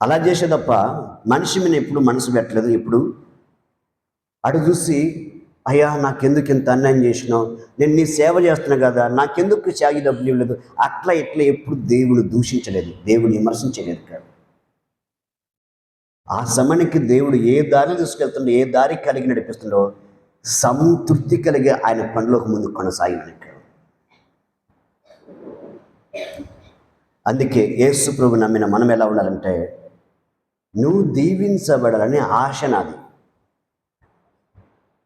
అలా చేసే తప్ప మనిషి మీద ఎప్పుడు మనసు పెట్టలేదు. ఎప్పుడు అటు చూసి అయ్యా నాకెందుకు ఇంత అన్యాయం చేసినావు, నేను నీ సేవ చేస్తున్నా కదా, నాకెందుకు చాగి డబ్బులు ఇవ్వలేదు, అట్లా ఇట్లా ఎప్పుడు దేవుడు దూషించలేదు, దేవుడు విమర్శించలేదు కాదు. ఆ సమయానికి దేవుడు ఏ దారిలో తీసుకెళ్తుండో, ఏ దారి కలిగి నడిపిస్తుండో సంతృప్తి కలిగి ఆయన పనిలోకి ముందు కొనసాగినాక. అందుకే యేసు ప్రభు నమ్మిన మనం ఎలా ఉండాలంటే, నువ్వు దీవించబడాలని ఆశ నాది.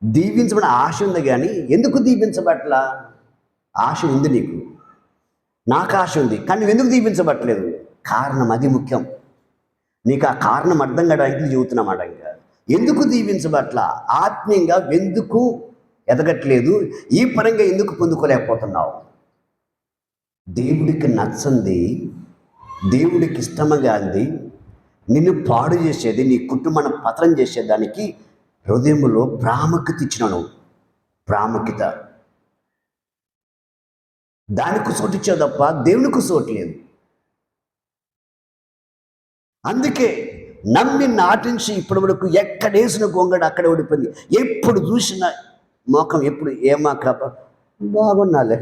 దీవించబడిన ఆశ ఉంది, కానీ ఎందుకు దీవించబట్ల? ఆశ ఉంది నీకు, నాకు ఆశ ఉంది, కానీ నువ్వు ఎందుకు దీవించబట్టలేదు? కారణం, అది ముఖ్యం. నీకు ఆ కారణం అర్థం కావడానికి చెబుతున్నమాట. ఇంకా ఎందుకు దీవించబట్ల, ఆత్మీయంగా ఎందుకు ఎదగట్లేదు, ఈ పరంగా ఎందుకు పొందుకోలేకపోతున్నావు? దేవుడికి నచ్చంది, దేవుడికి ఇష్టంగా అంది, నిన్ను పాడు చేసేది, నీ కుటుంబాన్ని పతనం చేసేదానికి హృదయంలో ప్రాముఖ్యత ఇచ్చినాను. ప్రాముఖ్యత దానికి చోటిచ్చావు తప్ప దేవునికి చోటు లేదు. అందుకే నమ్మి నాటించి ఇప్పటి వరకు ఎక్కడేసిన గొంగడు అక్కడే ఓడిపోయింది. ఎప్పుడు చూసిన మోకం, ఎప్పుడు ఏమాక బాగున్నాలే,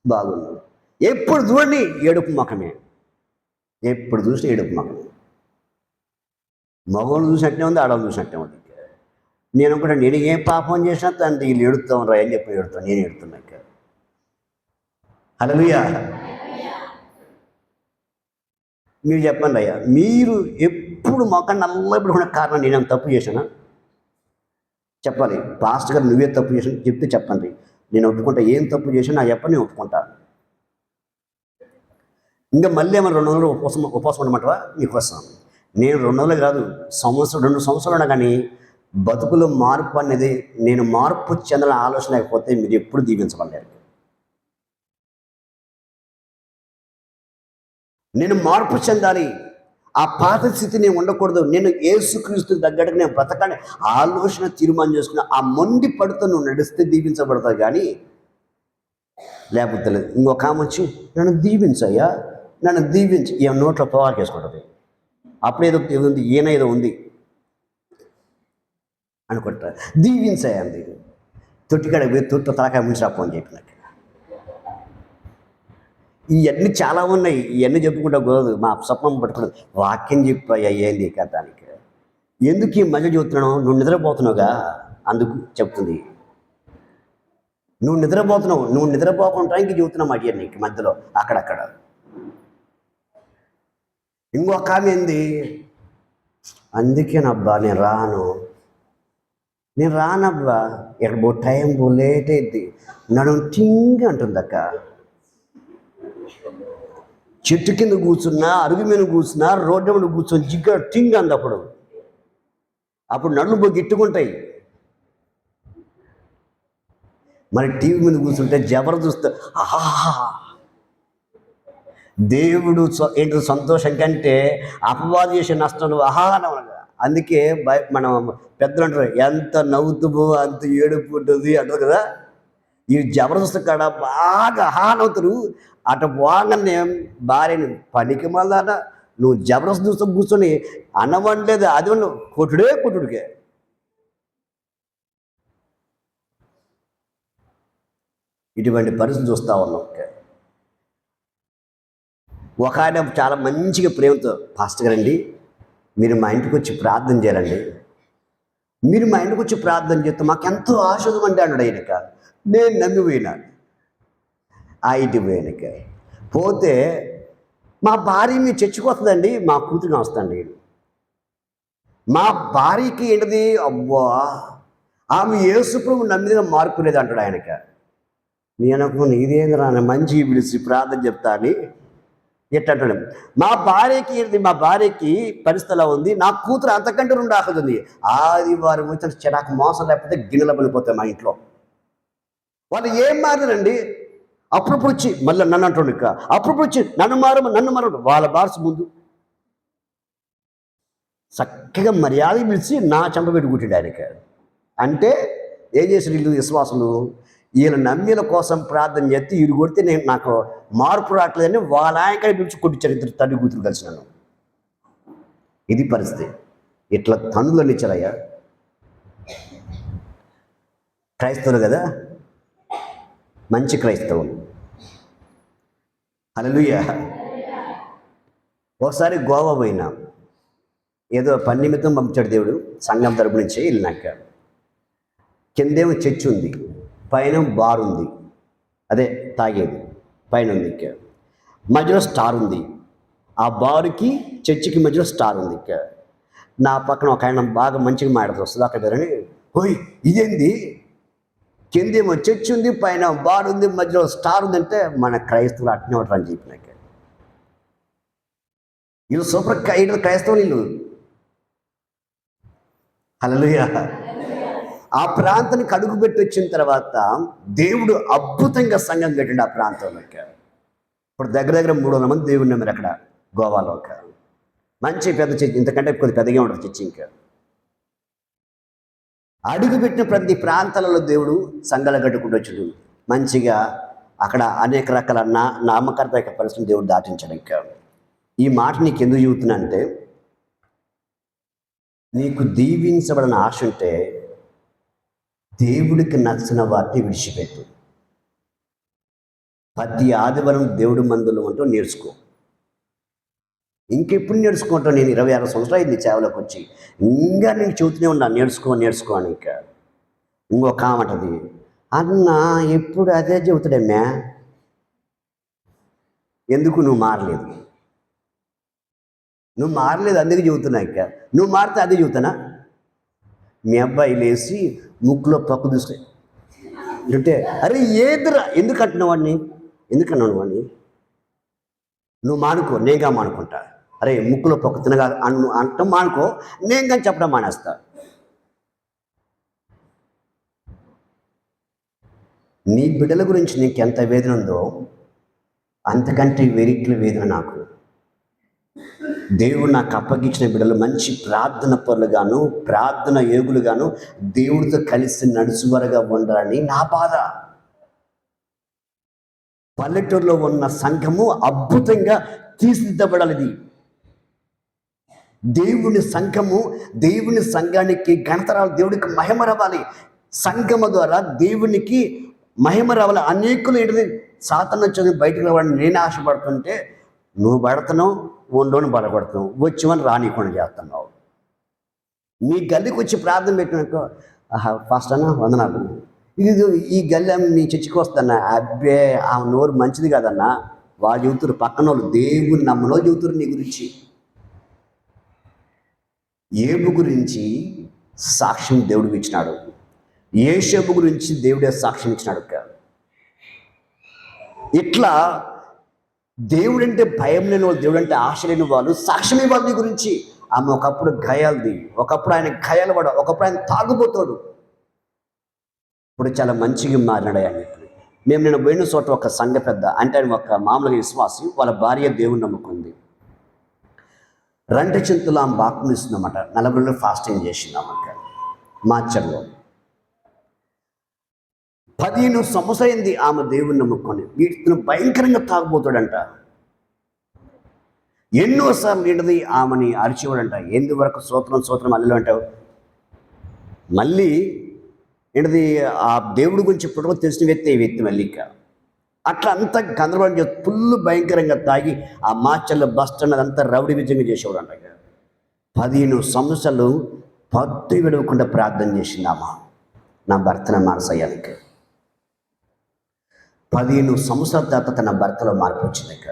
బాగున్నాడు, ఎప్పుడు చూడండి ఏడుపు మొఖమే, ఎప్పుడు చూసినా ఏడుపు మొఖమే. మగవాళ్ళు చూసినట్టే ఉంది, ఆడవాళ్ళు చూసినట్టే ఉంది. నేను అనుకుంటా, నేను ఏం పాపం చేసినా తండ్రి వీళ్ళు ఎడుతాం రా అని చెప్పి ఎడుతాను, నేను ఎడుతున్నాక. హల్లెలూయా. మీరు చెప్పండి అయ్యా, మీరు ఎప్పుడు మొక్క నల్లబడి ఉన్న కారణం నేనేం తప్పు చేశానా? చెప్పాలి. పాస్టర్ గారు నువ్వే తప్పు చేసాను చెప్తే చెప్పండి, నేను ఒప్పుకుంటా. ఏం తప్పు చేసినా నా చెప్పని నేను ఒప్పుకుంటా. ఇంకా మళ్ళీ ఏమైనా 2 రోజులు ఉపవాసం ఉండమంటావా? నీకోసం నేను 2 రోజులు కాదు, సంవత్సరం 2 సంవత్సరాలు ఉన్నా కానీ బతుకులో మార్పు అనేది, నేను మార్పు చెందాలని ఆలోచన లేకపోతే మీరు ఎప్పుడు దీవించబడలేరు. నేను మార్పు చెందాలి, ఆ పాత స్థితి నేను ఉండకూడదు, నేను యేసుక్రీస్తుకి తగ్గట్టుగా నేను బ్రతకాలని ఆలోచన తీర్మానం చేసుకుని ఆ మొండి పడుతూ నువ్వు నడిస్తే దీవించబడతావు, కానీ లేకపోతే లేదు. ఇంకొక ఆమె వచ్చి నన్ను దీవించయ్యా, నన్ను దీవించి ఈ నోట్లో పొగాకు వేసుకుంటుంది. అప్పుడేదో ఉంది, ఈయన ఏదో ఉంది అనుకుంటా, దీవించయ్యా అంది. తొట్టికాడికి పోయి తొట్టు తలకాయ ముంచి రాపో అని చెప్పినట్టు. ఇవన్నీ చాలా ఉన్నాయి, ఇవన్నీ చెప్పుకుంటా కుదరదు, మా స్వప్నం పట్టుకోదు. వాక్యం చెప్పాయా ఏంది కథానికి, ఎందుకు ఈ మధ్య చెబుతున్నాను? నువ్వు నిద్రపోతున్నావుగా, అందుకు చెప్తుంది. నువ్వు నిద్రపోకుండా ఇంక చెబుతున్నావు మాట నీకు మధ్యలో అక్కడక్కడ. ఇంకొక ఆమె ఏంది, అందుకేనబ్బా నేను రానబ్బా, ఇక్కడ టైం లేట్ అయింది, నడుము టింగ్ అంటుంది అక్క. చెట్టు కింద కూర్చున్నా, అరుగు మీద కూర్చున్నా, రోడ్డు మీద కూర్చొని జిగ్గ టింగ్ అంది. అప్పుడు నడుము గిట్టుకుంటాయి. మరి టీవీ మీద కూర్చుంటే జబర్దస్త్, ఆహా, దేవుడు ఏంటో సంతోషం కంటే అపవాదం చేసే నష్టం ఆహానగా. అందుకే మనం పెద్దలు అంటారు, ఎంత నవ్వుతుమో అంత ఏడుపు ఉంటుంది అంటారు కదా. ఈ జబర్దస్త్ కాడ బాగా ఆహానవుతారు. అటు బాగానే భార్యని పనికి మళ్ళా నువ్వు జబర్దస్త్ చూస్తూ కూర్చొని అనవండలేదు, అది కొట్టుడికే. ఇటువంటి పరిస్థితి చూస్తూ ఉన్నాం. ఒక ఆయన చాలా మంచిగా ప్రేమతో, పాస్టర్ గారండి మీరు మా ఇంటికి వచ్చి ప్రార్థన చేయాలండి, మీరు మా ఇంటికి వచ్చి ప్రార్థన చేస్తే మాకు ఎంతో ఆశోదం అంటే అన్నాడు ఆయనక. నేను నమ్మిపోయినా ఆ ఇంటికి పోయానక. పోతే మా భార్య మీ చర్చికి వస్తుందండి, మా కూతురుగా వస్తుందండి. మా భార్యకి ఏంటిది, అబ్బా ఆమె యేసుప్రభు నమ్మిన మార్పు లేదు అంటాడు ఆయనక. నేను అనుకున్నాను ఇదేంద్రా మంచి పిలిచి ప్రార్థన చెప్తా అని ఎట్టంటాడు. మా భార్యకి పరిస్థితి ఉంది, నా కూతురు అంతకంటే 2 ఆకుతుంది. ఆదివారం వచ్చిన చిరాకు మోసం లేకపోతే గిన్నెల పడిపోతాయి మా ఇంట్లో. వాళ్ళు ఏం మారారండి, అప్పుడప్పుడు వచ్చి మళ్ళీ నన్ను అంటుండు, అప్పుడప్పుడు వచ్చి నన్ను మారు వాళ్ళ బార్స్ ముందు చక్కగా మర్యాద పిలిచి నా చెంప పెట్టి కుట్టాడు ఆయనకి. అంటే ఏం చేశారు వీళ్ళు విశ్వాసులు, వీళ్ళ నమ్మిల కోసం ప్రార్థన చేస్తే వీళ్ళు కొడితే నాకు మార్పు రావట్లేదని వాళ్ళ ఆయనకాయ పిలిచి కొట్టించారు 2 తండ్రి కూతురు కలిసి నన్ను. ఇది పరిస్థితి. ఇట్లా తన్నులు అనిచ్చారయ్యా. క్రైస్తవులు కదా, మంచి క్రైస్తవులు. హల్లెలూయా. ఒకసారి గోవా పోయినా, ఏదో పని నిమిత్తం పంపించాడు దేవుడు, సంఘం తరపు నుంచి వెళ్ళినాక. కిందేమో చర్చి ఉంది, పైన బార్ ఉంది, అదే తాగేది పైన ఉంది. మధ్యలో స్టార్ ఉంది, ఆ బారుకి చర్చికి మధ్యలో స్టార్ ఉంది. నా పక్కన ఒక ఆయన బాగా మంచిగా మాట్లాడుతూ వస్తుంది అక్కడ అని, ఓయ్ ఇదేంది, కిందేమో చర్చి ఉంది, పైన బార్ ఉంది, మధ్యలో స్టార్ ఉందంటే మన క్రైస్తవులు అట్నే ఉంటారు అని చెప్పినాక. వీళ్ళు సూపర్ క్రైస్తవులు వీళ్ళు. హల్లెలూయా. ఆ ప్రాంతానికి అడుగు పెట్టి వచ్చిన తర్వాత దేవుడు అద్భుతంగా సంఘం కట్టిండు ఆ ప్రాంతంలోకి. ఇప్పుడు దగ్గర 300 మంది దేవుడు నమ్మారు అక్కడ గోవాలో. మంచి పెద్ద చర్చి, ఇంతకంటే కొద్ది పెద్దగా ఉంటుంది చర్చి. ఇంకా అడుగు పెట్టిన ప్రతి ప్రాంతాలలో దేవుడు సంఘాలు కట్టుకుంటూ వచ్చాడు. మంచిగా అక్కడ అనేక రకాల నామకర్త పరిస్థితులు దేవుడు దాటించాడు. ఇంకా ఈ మాట నీకు ఎందుకు చెబుతున్నా అంటే, నీకు దీవించబడిన ఆశ ఉంటే దేవుడికి నచ్చిన వాటిని విడిచిపెట్టు. ప్రతి ఆదివారం దేవుడి మందులో ఉంటూ నేర్చుకో. ఇంకెప్పుడు నేర్చుకుంటావు? నేను 26 సంవత్సరాలు అయింది సేవలోకి వచ్చి, ఇంకా నేను చెబుతూనే ఉన్నా నేర్చుకో అని. ఇంకా ఇంకొక కామంటది, అన్న ఎప్పుడు అదే చెబుతాడమ్మా, ఎందుకు నువ్వు మారలేదు అందుకే చెబుతున్నా. ఇంకా నువ్వు మారితే అదే చెబుతానా? మీ అబ్బాయి లేచి ముక్కులో పక్కు చూస్తే అంటే, అరే ఏదిరా ఎందుకన్నావు వాడిని నువ్వు మానుకో, నేనుగా మానుకుంటా. అరే ముక్కులో పక్కు తినగా అంటాం మానుకో, నేను కానీ చెప్పడం మానేస్తా. నీ బిడ్డల గురించి నీకు ఎంత వేదన ఉందో అంతకంటే వెరిట్ల వేదన నాకు. దేవుడు నాకు అప్పగించిన బిడ్డలు మంచి ప్రార్థన పరులుగాను, ప్రార్థన యోగులుగాను, దేవుడితో కలిసి నడుచువరగా ఉండాలని నా బాధ. పల్లెటూరులో ఉన్న సంఘము అద్భుతంగా తీర్చిదిద్దబడాలి. దేవుని సంఘానికి ఘనత రావాలి, దేవుడికి మహిమ రావాలి. సంఘము ద్వారా దేవునికి మహిమ రావాలి. అనేకులు ఏంటిది సాతాను చదివి బయటకు రావాలని నేను ఆశపడుతుంటే, నువ్వు పడుతున్నావు, ఒండోని బలపడుతున్నావు, వచ్చేవని రానికుండా చేస్తున్నావు. మీ గల్లీకి వచ్చి ప్రార్థన పెట్టినాక, ఫస్ట్ అన్న వందనాలు, ఈ గల్లె మీ చర్చికి వస్తానా, అబ్బే ఆ నోరు మంచిది కాదన్నా, వాళ్ళు చెబుతారు, పక్కన వాళ్ళు దేవుని నమ్మలో చెబుతారు నీ గురించి. ఏబు గురించి సాక్ష్యం దేవుడు ఇచ్చినాడు, యేషోబు గురించి దేవుడే సాక్ష్యం ఇచ్చినాడు. ఇట్లా దేవుడంటే భయం లేని వాళ్ళు, దేవుడంటే ఆశ లేని వాళ్ళు సాక్ష్యం ఇవ్వాలి నీ గురించి. ఆమె ఒకప్పుడు గాయాలది, ఒకప్పుడు ఆయన గాయాలు పడ, ఒకప్పుడు ఆయన తాగుబోతాడు, ఇప్పుడు చాలా మంచిగా మారినాడు ఆయన. మేము నేను పోయిన చోట ఒక సంఘ పెద్ద, అంటే ఆయన ఒక మామూలుగా విశ్వాసి, వాళ్ళ భార్య దేవుని నమ్ముకుంది. 2 చింతలు ఆమె బాప్తిసం ఇస్తుందన్నమాట. 40 రోజులు ఫాస్టింగ్ చేసిందన్నమాట మార్చర్లో. 15 సంవత్సరాలైంది ఆమె దేవుని నమ్ముకొని. వీటిని భయంకరంగా తాగుపోతాడంట. ఎన్నోసార్లు ఏంటది ఆమెని అరిచేవాడంట. ఎందువరకు సూత్రం అల్లు అంటావు, మళ్ళీ ఏంటది ఆ దేవుడి గురించి ఇప్పుడు తెలిసిన వ్యక్తి మళ్ళీ అట్లా అంతా గందరగోళం చేసి ఫుల్ భయంకరంగా తాగి ఆ మార్చల్లో బస్ స్టాండ్ అదంతా రౌడీ విజయంగా చేసేవాడు అంట. 15 సంవత్సరాలు పొద్దు విడవకుండా ప్రార్థన చేసిందామా నా భర్తను మార్చేయాలిక. 15 సంవత్సరాల తర్వాత తన భర్తలో మార్పు వచ్చిందిక.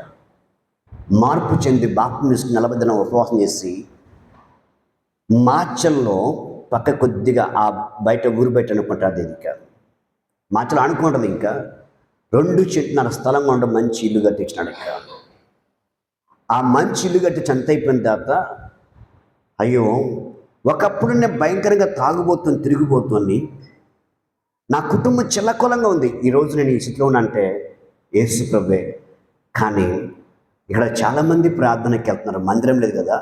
మార్పు చెంది బాప్తిస్మం 40 దినం ఉపవాసం చేసి మార్చల్లో పక్క కొద్దిగా ఆ బయట ఊరు బయట అనుకుంటుంది. ఇంకా మార్చలు అనుకుంటుంది. ఇంకా 2 చెట్ల స్థలంగా ఉండ మంచి ఇల్లు కట్టించినాడు. ఇంకా ఆ మంచి ఇల్లు కట్టి చంత అయిపోయిన తర్వాత, అయ్యో ఒకప్పుడు నేను భయంకరంగా తాగుబోతుంది, తిరిగిపోతుంది, నా కుటుంబం చిల్లకొలంగా ఉంది, ఈరోజు నేను ఈ స్థితిలో ఉన్నానంటే యేసు ప్రభువే. కానీ ఇక్కడ చాలామంది ప్రార్థనకి వెళ్తున్నారు, మందిరం లేదు కదా,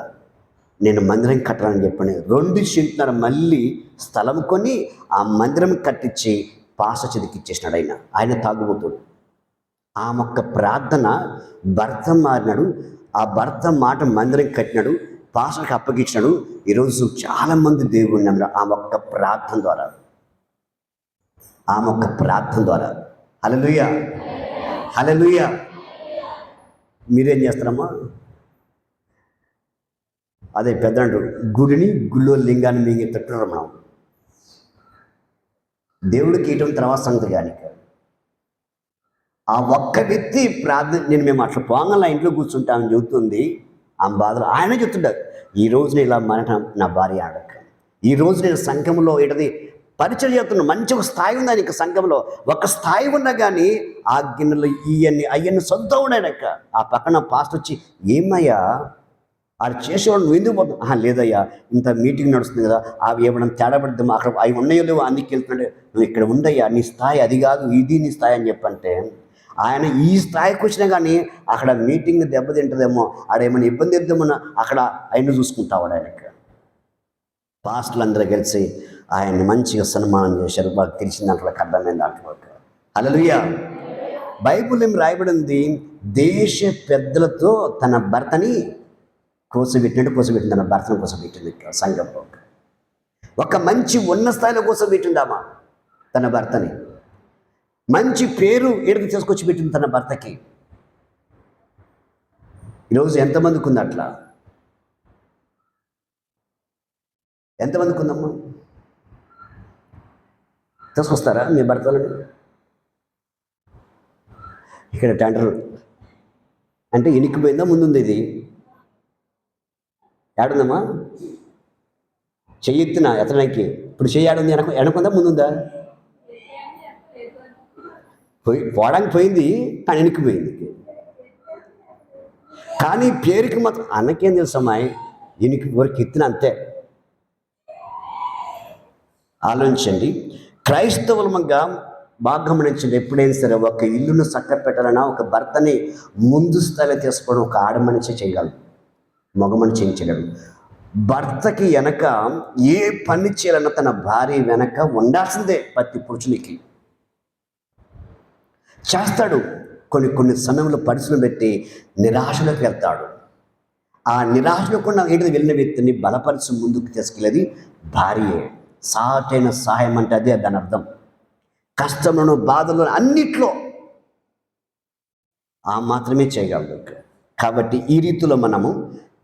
నేను మందిరం కట్టాలని చెప్పండి 2 సెంట్ల మళ్ళీ స్థలం కొని ఆ మందిరం కట్టించి పాస చెదికిచ్చేసినాడు. ఆయన తాగుబోతుడు. ఆ మొక్క ప్రార్థన భర్త మారినాడు. ఆ భర్త మాట మందిరం కట్టినాడు, పాసకి అప్పగించినాడు. ఈరోజు చాలామంది దేవుడిని నమ్మారు ఆ మొక్క ప్రార్థన ద్వారా, ఆ మొక్క ప్రార్థన ద్వారా. హల్లెలూయా, హల్లెలూయా. మీరేం చేస్తారమ్మా? అదే పెద్దండు గుడిని గుళ్ళో లింగాన్ని మింగి తట్టున్నారు. మనం దేవుడికి ఇటువంటి తర్వాత సంగతి కానీ ఆ ఒక్క వ్యక్తి ప్రార్థన, నేను మేము అట్లా పోంగల్లా ఇంట్లో కూర్చుంటామని చెబుతుంది. ఆ బాధలు ఆయన చెప్తుంటారు, ఈరోజు నేను ఇలా మారటం నా భార్య ఆడక, ఈరోజు నేను సంఘంలో ఏంటది పరిచయం చేస్తున్నాను, మంచి ఒక స్థాయి ఉంది ఆయనకి. సంఘంలో ఒక స్థాయి ఉన్నా కానీ ఆ గిన్నెలు అవన్నీ సొంతం ఉన్నాయనక్క. ఆ పక్కన పాస్ట్ వచ్చి, ఏమయ్యా వాళ్ళు చేసేవాడు నువ్వు ఎందుకు పోతావు? లేదయ్యా, ఇంత మీటింగ్ నడుస్తుంది కదా, అవి ఏమైనా తేడా పడుతుందా, అక్కడ అవి ఉన్నాయో లేవో అందుకు వెళ్తుంటే, నువ్వు ఇక్కడ ఉండయ్యా, నీ స్థాయి అది కాదు, ఇది నీ స్థాయి అని చెప్పంటే, ఆయన ఈ స్థాయికి వచ్చినా కానీ అక్కడ మీటింగ్ దెబ్బతింటుందేమో, ఆడేమైనా ఇబ్బంది ఇద్దామో అక్కడ ఆయన చూసుకుంటావాడు. ఆయనకి పాస్టర్లు అందరూ కలిసి ఆయన్ని మంచిగా సన్మానం చేశారు. వాళ్ళకి తెలిసిన దాంట్లోకి అర్థమైన దాంట్లోకి. హల్లెలూయా. బైబిల్ ఏం రాయబడింది, దేశ పెద్దలతో తన భర్తని కోసబెట్టిన తన భర్తను కోసబెట్టింది. సంఘంలో ఒక మంచి ఉన్న స్థాయిలో కోసబెట్టిందామా తన భర్తని, మంచి పేరు ఎడుగు తీసుకొచ్చి పెట్టింది తన భర్తకి. ఈరోజు ఎంతమందికి ఉంది అట్లా? ఎంతమందికి ఉందమ్మా? తీసుకొస్తారా మీ భర్తలను? ఇక్కడ టెండర్ అంటే ఇనికిపోయిందా, ముందుంది ఇది ఏడుందమ్మా? చెయ్యెత్తిన ఎత్తడానికి ఇప్పుడు చెయ్యి ఏడుంది? వెనకుందా ముందుందా? పోవడానికి పోయింది కానీ ఇనికిపోయింది. కానీ పేరుకి మాత్రం అన్నకేం తెలుసు అమ్మాయి, ఇనికి ఊరికి ఎత్తిన అంతే. ఆలోచించండి. క్రైస్తవులముగా బాగా గమనించండి. ఎప్పుడైనా సరే ఒక ఇల్లును చక్క పెట్టాలన్నా ఒక భర్తని ముందు స్థాయిలో తీసుకోవడం ఒక ఆడ మనిషి చేయగలరు, మగ మనిషి ఏం చేయగలరు. భర్తకి వెనక ఏ పని చేయాలన్నా తన భార్య వెనక ఉండాల్సిందే. ప్రతి పురుషునికి చేస్తాడు. కొన్ని సమయంలో పరిశ్రమ పెట్టి నిరాశలోకి వెళ్తాడు. ఆ నిరాశలోకి ఏంటిది వెళ్ళిన వ్యక్తిని బలపరిచి ముందుకు తీసుకెళ్ళేది భార్యే. సాటైన సహాయం అంటే అదే దాని అర్థం. కష్టంలోనూ బాధలను అన్నిట్లో ఆ మాత్రమే చేయగలదు. కాబట్టి ఈ రీతిలో మనము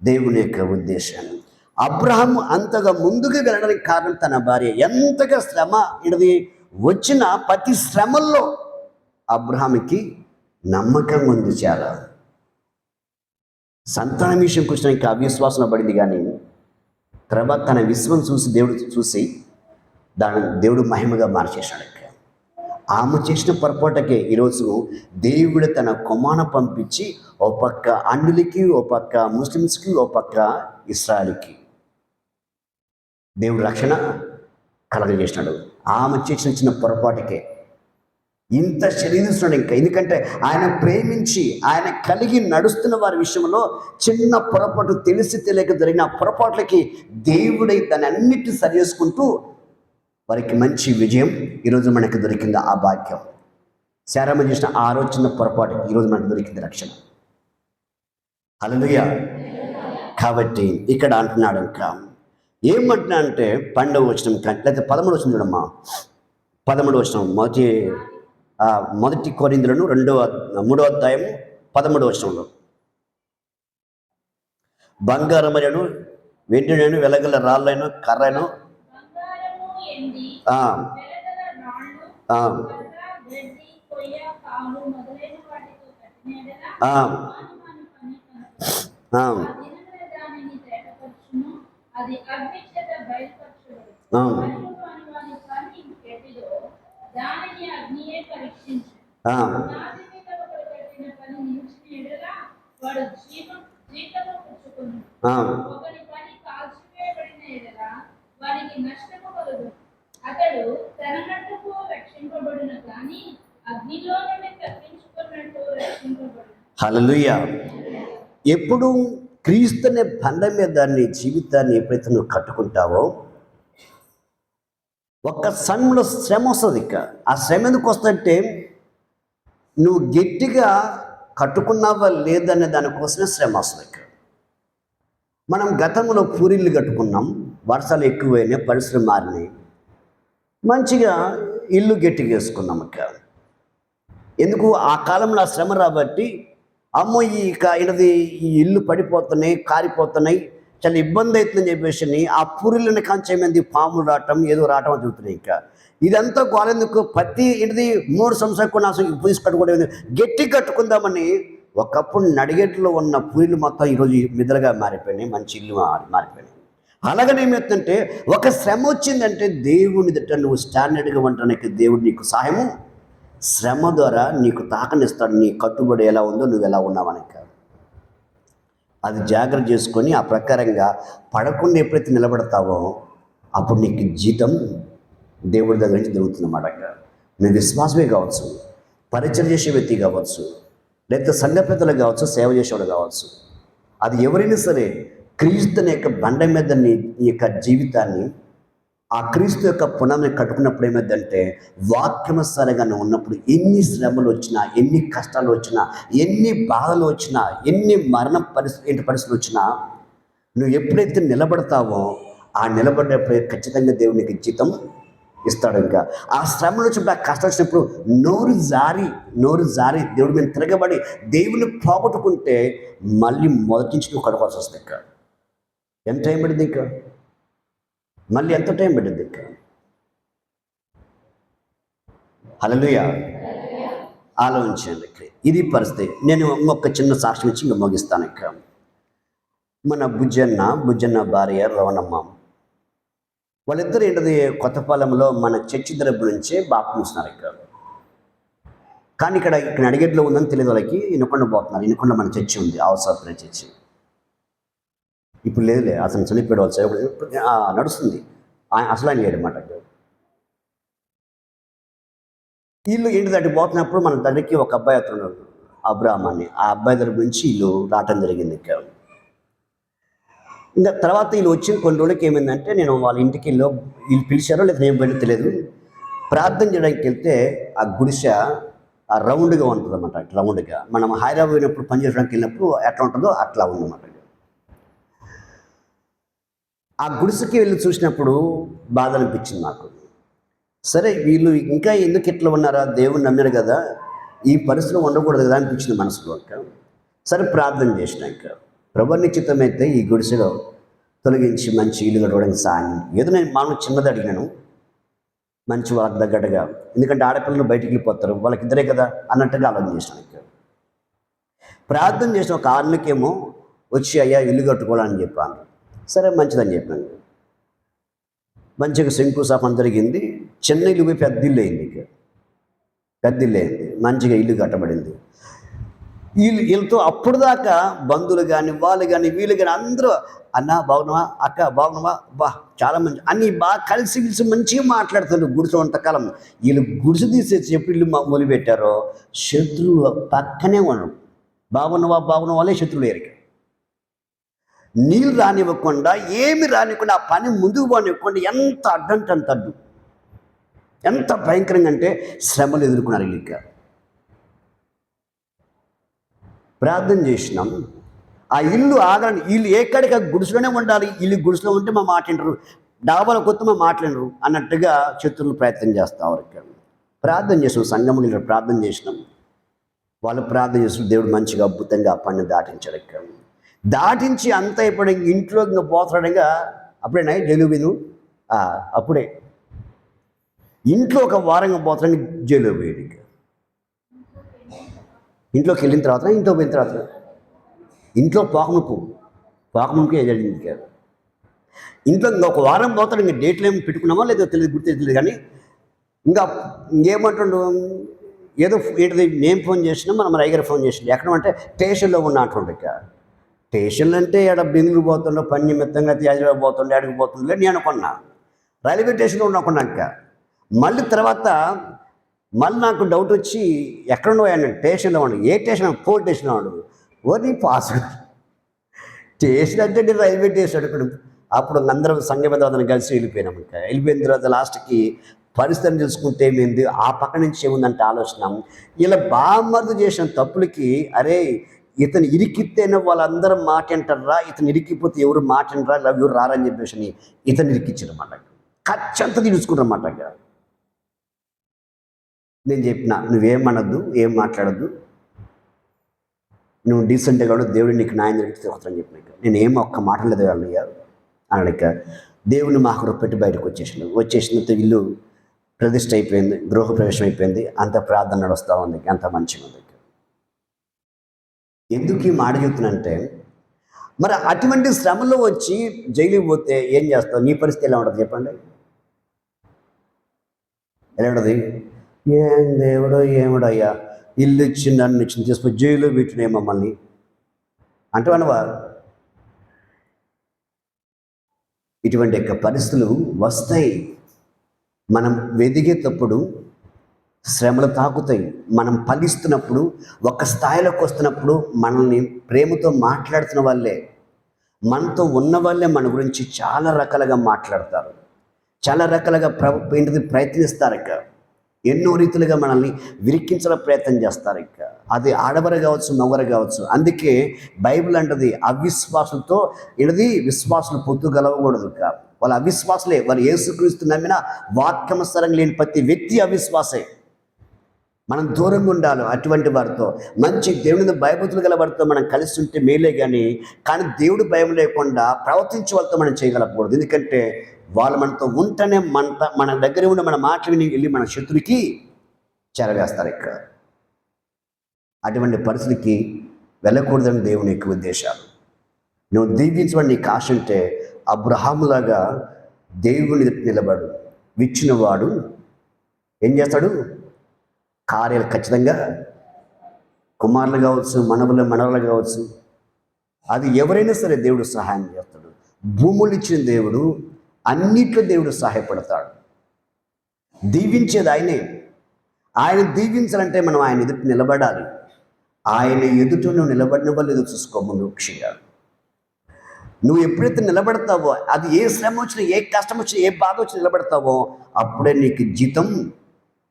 దేవుని యొక్క ఉద్దేశాన్ని, అబ్రహాము అంతగా ముందుకు వెళ్ళడానికి కారణం తన భార్య. ఎంతగా శ్రమ ఇది వచ్చిన ప్రతి శ్రమల్లో అబ్రహాముకి నమ్మకం ఉంది. చాలా సంతానం విషయంకి వచ్చినాక అవిశ్వాసం పడింది, కానీ తర్వాత తన విశ్వం చూసి దేవుడు మహిమగా మార్చేశాడు. ఆమె చేసిన పొరపాటుకే ఈరోజు దేవుడు తన కుమారుని పంపించి ఓ పక్క అన్యులకి, ఓ పక్క ముస్లిమ్స్కి, ఓ పక్క ఇస్రాయల్కి దేవుడు రక్షణ కలగజేసినాడు. ఆమె చేసిన చిన్న పొరపాటుకే ఇంత శరీరిస్తున్నాడు. ఇంకా ఎందుకంటే ఆయన ప్రేమించి ఆయన కలిగి నడుస్తున్న వారి విషయంలో చిన్న పొరపాటు తెలిసి తెలియక జరిగిన పొరపాట్లకి దేవుడై దాన్ని అన్నిటి సరి చేసుకుంటూ వారికి మంచి విజయం ఈరోజు మనకు దొరికింది. ఆ భాగ్యం శారమ్మ చేసిన ఆ రోజు చిన్న పొరపాటు ఈరోజు మనకు దొరికింది రక్షణ. హల్లెలూయా. కాబట్టి ఇక్కడ అంటున్నాడు, ఇంకా ఏమంటున్నా అంటే 12వ వచనం లేకపోతే 13వ వచనం చూడమ్మా. 13వ వచనం మొదటి కొరింథీయులను 3వ అధ్యాయం 13వ వచనంలో, బంగారమను వెండినైనా వెలగల రాళ్ళైనా కర్రైనా ఆ, ఆ, ఆ, ఆ, ఆ, ఆ. ఆ. హల్లెలూయా. ఎప్పుడు క్రీస్తు అనే బండ మీద నీ జీవితాన్ని ఎప్పుడైతే నువ్వు కట్టుకుంటావో ఒక్క సమయంలో శ్రమ వస్తుంది. ఇక ఆ శ్రమ ఎందుకు వస్తుందంటే నువ్వు గట్టిగా కట్టుకున్నావా లేదనే దానికోసమే శ్రమ వస్తుంది. ఇక మనం గతంలో పూరిళ్ళు కట్టుకున్నాం, వర్షాలు ఎక్కువైనాయి, పరిస్థితులు మారినాయి, మంచిగా ఇల్లు గట్టిగా వేసుకున్నాం. ఇక ఎందుకు ఆ కాలంలో ఆ శ్రమ రాబట్టి అమ్మో ఇది ఈ ఇల్లు పడిపోతున్నాయి, కారిపోతున్నాయి, చాలా ఇబ్బంది అవుతుందని చెప్పేసి ఆ పూరిళ్ళని కాంచేమంది పాములు రావటం ఏదో రావటం అని చెబుతున్నాయి. ఇంకా ఇదంతా గోలెందుకు ప్రతి ఇంటిది 3 సంవత్సరాలు కూడా పూసి కట్టుకోవడం గట్టి కట్టుకుందామని ఒకప్పుడు నడిగేట్లో ఉన్న పూరిలు మొత్తం ఈరోజు మిదలుగా మారిపోయినాయి, మంచి ఇల్లు మారిపోయినాయి. అలాగనే ఏమవుతుందంటే ఒక శ్రమ వచ్చిందంటే దేవుని దగ్గర నువ్వు స్టాండర్డ్గా ఉండడానికి దేవుడు నీకు సహాయము శ్రమ ద్వారా నీకు తాకనిస్తాడు. నీ కట్టుబడి ఎలా ఉందో నువ్వు ఎలా ఉన్నావని కాదు, అది జాగ్రత్త చేసుకొని ఆ ప్రకారంగా పడకుండా ఎప్పుడైతే నిలబడతావో అప్పుడు నీకు జీతం దేవుడి దగ్గర నుంచి దొరుకుతుందన్నమాట. నువ్వు విశ్వాసమే కావచ్చు, పరిచయం చేసే వ్యక్తి కావచ్చు, లేకపోతే సంఘ పెద్దలు కావచ్చు, సేవ చేసేవాడు కావచ్చు, అది ఎవరైనా సరే క్రీస్తు యొక్క బండ మీద నీ యొక్క జీవితాన్ని ఆ క్రీస్తు యొక్క పునాదిని కట్టుకున్నప్పుడు ఏమైందంటే వాక్యమసారిగా నువ్వు ఉన్నప్పుడు ఎన్ని శ్రమలు వచ్చినా, ఎన్ని కష్టాలు వచ్చినా, ఎన్ని బాధలు వచ్చినా, ఎన్ని పరిస్థితులు వచ్చినా నువ్వు ఎప్పుడైతే నిలబడతావో ఆ నిలబడినప్పుడు ఖచ్చితంగా దేవునికి జీతం ఇస్తాడు. ఇంకా ఆ శ్రమలు వచ్చినప్పుడు, ఆ కష్టం వచ్చినప్పుడు నోరు జారి దేవుడి మీద తిరగబడి దేవుని పోగొట్టుకుంటే మళ్ళీ మొదటి నుంచి నువ్వు కడపాల్సి వస్తుంది. ఇంకా ఎంత టైం పడింది, ఇంకా మళ్ళీ ఎంత టైం పడింది. ఇంకా హల్లెలూయా. ఆలోచించండి. ఇది పరిస్థితి. నేను ఒక చిన్న సాక్ష్యం ఇచ్చి ఇంకా ముగిస్తాను. ఇక్కడ మన బుజ్జన్న భార్య రవణమ్మ, వాళ్ళిద్దరు ఏంటది కొత్తపాలెంలో మన చర్చి తరపు నుంచే బాప్తిస్తున్నారు. ఇక్కడ కానీ ఇక్కడ అడిగేట్లో ఉందని తెలియదు వాళ్ళకి. ఇనకొండ పోతున్నారు. ఇనకొండ మన చర్చి ఉంది, అవసరం చర్చి. ఇప్పుడు లేదులే, అతను చనిపోయాడు. వాళ్ళు నడుస్తుంది, అసలు ఆయన లేడన్నమాట. వీళ్ళు ఏంటి దాటి పోతున్నప్పుడు మన దగ్గరికి ఒక అబ్బాయి అతను అబ్రాహ్మ్ అని, ఆ అబ్బాయి దగ్గర నుంచి వీళ్ళు రావటం జరిగింది. ఇంకా తర్వాత వీళ్ళు వచ్చిన కొన్ని రోజులకి ఏమైందంటే నేను వాళ్ళ ఇంటికి వీళ్ళు పిలిచారో లేదా ఏం పని తెలియదు, ప్రార్థన చేయడానికి వెళ్తే ఆ గుడిసె ఆ రౌండ్గా ఉంటుంది అన్నమాట. రౌండ్గా మనం హైదరాబాద్ పోయినప్పుడు పని చేయడానికి వెళ్ళినప్పుడు ఎట్లా ఉంటుందో అట్లా ఉందన్నమాట. ఆ గుడిసెకి వెళ్ళి చూసినప్పుడు బాధ అనిపించింది నాకు. సరే వీళ్ళు ఇంకా ఎందుకు ఇట్లా ఉన్నారా, దేవుని నమ్మారు కదా, ఈ పరిస్థితిలో ఉండకూడదు కదా అనిపించింది మనసులో. సరే ప్రార్థన చేసినాక ప్రభు నిశ్చితమైతే ఈ గుడిసెలో తొలగించి మంచి ఇల్లు కట్టుకోవడానికి సాయం, ఏదో నేను మామూలు చిన్నది అడిగినాను, మంచి వాళ్ళకి తగ్గట్టుగా, ఎందుకంటే ఆడపిల్లలు బయటికి వెళ్ళిపోతారు, వాళ్ళకి ఇద్దరే కదా అన్నట్టుగా ఆలోచన చేసినాక ప్రార్థన చేసిన ఒక ఆర్మికేమో వచ్చి అయ్యా ఇల్లు కట్టుకోవాలని చెప్పాను. సరే మంచిదని చెప్పాను. మంచిగా శంకుస్థాపన జరిగింది. చిన్న ఇల్లు పోయి పెద్ద ఇల్లు అయింది. పెద్ద ఇల్లు అయింది, మంచిగా ఇల్లు కట్టబడింది. వీళ్ళతో అప్పుడు దాకా బంధువులు కానీ వాళ్ళు కానీ వీళ్ళు కానీ అందరూ అన్న బాగున్నావా, అక్క బాగున్నావా, చాలా మంచి అన్నీ బాగా కలిసి మంచిగా మాట్లాడుతున్నారు. గుడిసె అంతకాలం వీళ్ళు గుడిసె తీసేసి ఎప్పుడు ఇల్లు మొదలుపెట్టారో శత్రువులు పక్కనే ఉండరు. బాగున్నావా వాళ్ళే శత్రువులు ఎరిక. నీళ్ళు రానివ్వకుండా, ఏమి రానివ్వకుండా, ఆ పని ముందుకు పోనివ్వకుండా ఎంత అడ్డంటే అంత అడ్డు, ఎంత భయంకరంగా అంటే శ్రమలు ఎదుర్కొన్నారు. వీళ్ళకి ప్రార్థన చేసినాం, ఆ ఇల్లు ఆగండి, వీళ్ళు ఏకాడికి ఆ గుడిసెలోనే ఉండాలి, వీళ్ళు గుడిసెలో ఉంటే మా మాట వింటారు, డాబాల కొత్త మా మాట్లాడరు అన్నట్టుగా శత్రువులు ప్రయత్నం చేస్తాం. ప్రార్థన చేసినాం, సంఘం ప్రార్థన చేసినాం, వాళ్ళు ప్రార్థన చేసిన దేవుడు మంచిగా అద్భుతంగా ఆ పని దాటించాడు. దాటించి అంతా ఇప్పుడు ఇంట్లో ఇంకా పోతాడుగా అప్పుడే డెలివరీను అప్పుడే ఇంట్లో ఒక వారంగా పోతాడని జైల్లో పోయాడు. ఇంట్లోకి వెళ్ళిన తర్వాత ఇంట్లో పోయిన తర్వాత ఇంట్లో పోకముకు ఏజెంట్ కాదు. ఇంట్లో ఇంకొక వారం పోతాడు. ఇంకా డేట్లు ఏమి పెట్టుకున్నామో లేదో తెలియదు, గుర్తు తెలియదు. కానీ ఇంకా ఇంకేమంటుండు, ఏదో ఏంటిది నేను ఫోన్ చేసినా మన అయ్యగారు ఫోన్ చేసిండు. ఎక్కడ అంటే స్టేషన్లో ఉన్న అంటుండే. ఇక స్టేషన్లు అంటే ఆడ బెంగళూరు పోతుండో పని నిమిత్తంగా హైదరాబాద్ పోతుండే, అడిగి పోతుండే నేను అనుకున్నా. రైల్వే స్టేషన్లో ఉన్నాకున్నాక మళ్ళీ తర్వాత నాకు డౌట్ వచ్చి ఎక్కడున్నా ఆయన స్టేషన్లో ఉండి. ఏ స్టేషన్? పోలీస్ స్టేషన్లో ఉండు. ఓది పాస్ స్టేషన్ అంటే నేను రైల్వే స్టేషన్ అడుగుడు. అప్పుడు అందరం సంఘబద్ధం కలిసి వెళ్ళిపోయినాం. ఇంకా వెళ్ళిపోయిన తర్వాత లాస్ట్కి పరిస్థితిని చూసుకుంటే ఏమైంది, ఆ పక్క నుంచి ఏముందంటే ఆలోచన, ఇలా బామర్దు చేసిన తప్పులకి అరే ఇతను ఇరికితేనే వాళ్ళందరూ మాట అంటారా, ఇతను ఇరికిపోతే ఎవరు మాట అంటారా, ఎవరు రారని చెప్పేసి ఇతను ఇరికిచ్చారన్నమాట. ఖర్చంతా తీసుకున్నారన్నమాట. నేను చెప్పిన, నువ్వేమనొద్దు, ఏం మాట్లాడద్దు, నువ్వు డీసెంట్గా దేవుడు నీకు న్యాయం జరిగితే వస్తానని చెప్పినాక నేను ఏం ఒక్క మాట్లాడలేదు అన్నయ్య అన్నాక దేవుని మాకు పెట్టి బయటకు వచ్చేసినంత ఇల్లు ప్రతిష్ఠ అయిపోయింది, గృహప్రవేశం అయిపోయింది. అంత ప్రార్థన నడుస్తూ ఉంది, అంత మంచిగా ఉంది. ఎందుకు ఈ మాట చెప్తున్నంటే, మరి అటువంటి శ్రమలో వచ్చి జైలుకి పోతే ఏం చేస్తావు? నీ పరిస్థితి ఎలా ఉంటుంది చెప్పండి? ఎలా ఉంటుంది? ఏం దేవుడో ఏముడయ్యా, ఇల్లు ఇచ్చి నన్ను ఇచ్చింది తీసుకొని జైలు పెట్టినే మమ్మల్ని అంటవనవా? ఇటువంటి యొక్క పరిస్థితులు వస్తాయి. మనం వెదిగేటప్పుడు శ్రమలు తాకుతాయి. మనం ఫలిస్తున్నప్పుడు, ఒక స్థాయిలోకి వస్తున్నప్పుడు మనల్ని ప్రేమతో మాట్లాడుతున్న వాళ్ళే, మనతో ఉన్న వాళ్ళే మన గురించి చాలా రకాలుగా మాట్లాడతారు, చాలా రకాలుగా ప్రయత్నిస్తారు. ఇక ఎన్నో రీతులుగా మనల్ని విరికించడం ప్రయత్నం చేస్తారు. ఇక అది ఆడవారు కావచ్చు, మగవారు కావచ్చు. అందుకే బైబిల్ అంటది అవిశ్వాసులతో విశ్వాసులు పొత్తు గలవకూడదు. వాళ్ళ అవిశ్వాసులే. వాళ్ళు యేసుక్రీస్తు నమ్మిన వాక్యానుసారం లేని ప్రతి వ్యక్తి అవిశ్వాసే. మనం దూరంగా ఉండాలి అటువంటి వారితో. మంచి దేవుని భయభక్తులు గల వారితో మనం కలిసి ఉంటే మేలే కానీ దేవుడు భయం లేకుండా ప్రవర్తించే వాళ్ళతో మనం చేయగలకూడదు. ఎందుకంటే వాళ్ళు మనతో ఉంటేనే మన దగ్గర ఉండి మన మాటలు విని వెళ్ళి మన శత్రుకి చేరవేస్తారు. ఇక్కడ అటువంటి పరిస్థితికి వెళ్ళకూడదని దేవుని యొక్క ఉద్దేశాలు. నువ్వు దీవించబడి నీకు ఆశ ఉంటే అబ్రహాములాగా దేవుని నిలబడు. విచ్చినవాడు ఏం చేస్తాడు? కార్యాలు ఖచ్చితంగా, కుమారులు కావచ్చు, మనవలు కావచ్చు, అది ఎవరైనా సరే దేవుడు సహాయం చేస్తాడు. భూములు ఇచ్చిన దేవుడు అన్నిట్లో దేవుడు సహాయపడతాడు. దీవించేది ఆయనే. ఆయన దీవించాలంటే మనం ఆయన ఎదుటి నిలబడాలి. ఆయన ఎదుట నువ్వు నిలబడిన వాళ్ళు ఎదురు చూసుకో. ముఖ్యంగా నువ్వు ఎప్పుడైతే నిలబడతావో, అది ఏ శ్రమ వచ్చినా, ఏ కష్టం వచ్చినా, ఏ బాధ వచ్చినా నిలబడతావో అప్పుడే నీకు జీతం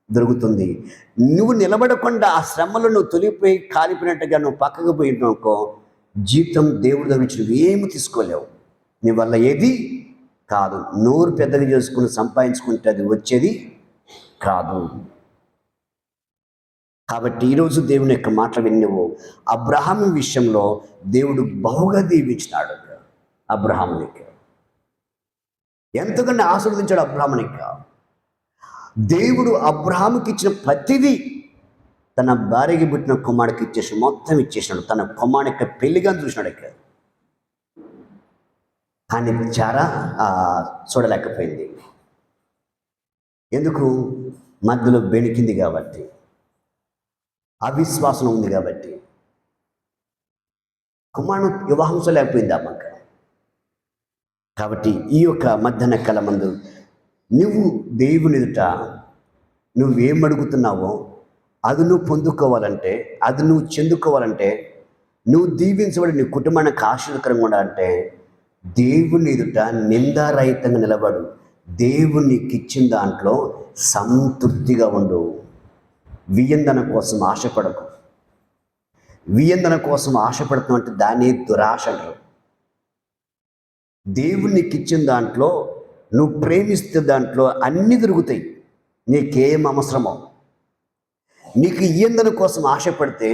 దొరుకుతుంది. నువ్వు నిలబడకుండా ఆ శ్రమలో నువ్వు తొలిపోయి కాలిపోయినట్టుగా నువ్వు పక్కకు పోయినాకో జీతం దేవుడి దగ్గర నుంచి నువ్వేమి తీసుకోలేవు. నీ వల్ల ఏది కాదు. నోరు పెద్దగా చేసుకుని సంపాదించుకుంటే అది వచ్చేది కాదు. కాబట్టి ఈరోజు దేవుని యొక్క మాటలు విన్నవు. అబ్రహాము విషయంలో దేవుడు బహుగా దీవించినాడు. అబ్రహామునికి ఎంతగానో ఆశీర్వదించాడు. అబ్రహామునికి దేవుడు అబ్రహాముకి ఇచ్చిన ప్రతిదీ తన భార్యకి పుట్టిన కుమారుడికి ఇచ్చేసి మొత్తం ఇచ్చేసినాడు. తన కుమారుడి పెళ్లిగా చూసినాడు. ఇక్కడ కానీ చారా చూడలేకపోయింది. ఎందుకు? మధ్యలో బెణికింది కాబట్టి, అవిశ్వాసం ఉంది కాబట్టి. కుమారుడు వివాహం లేకపోయింది అమ్మక. కాబట్టి ఈ యొక్క మధ్యాహ్న కాలం మందు నువ్వు దేవుని ఎదుట నువ్వేం అడుగుతున్నావో అది నువ్వు పొందుకోవాలంటే, అది నువ్వు చెందుకోవాలంటే, నువ్వు దీవించబడి నీ కుటుంబానికి ఆశీర్వదకరంగా ఉండాలంటే దేవుని ఎదుట నిందారహితంగా నిలబడు. దేవునికి ఇచ్చిన దాంట్లో సంతృప్తిగా ఉండు. వియందన కోసం ఆశపడకు. వియందన కోసం ఆశపడుతున్నావు అంటే దాన్ని దురాశ అంటారు. దేవునికి ఇచ్చిన దాంట్లో నువ్వు ప్రేమిస్తే దాంట్లో అన్నీ దొరుకుతాయి. నీకేం అవసరమో. నీకు ఇయందన కోసం ఆశపడితే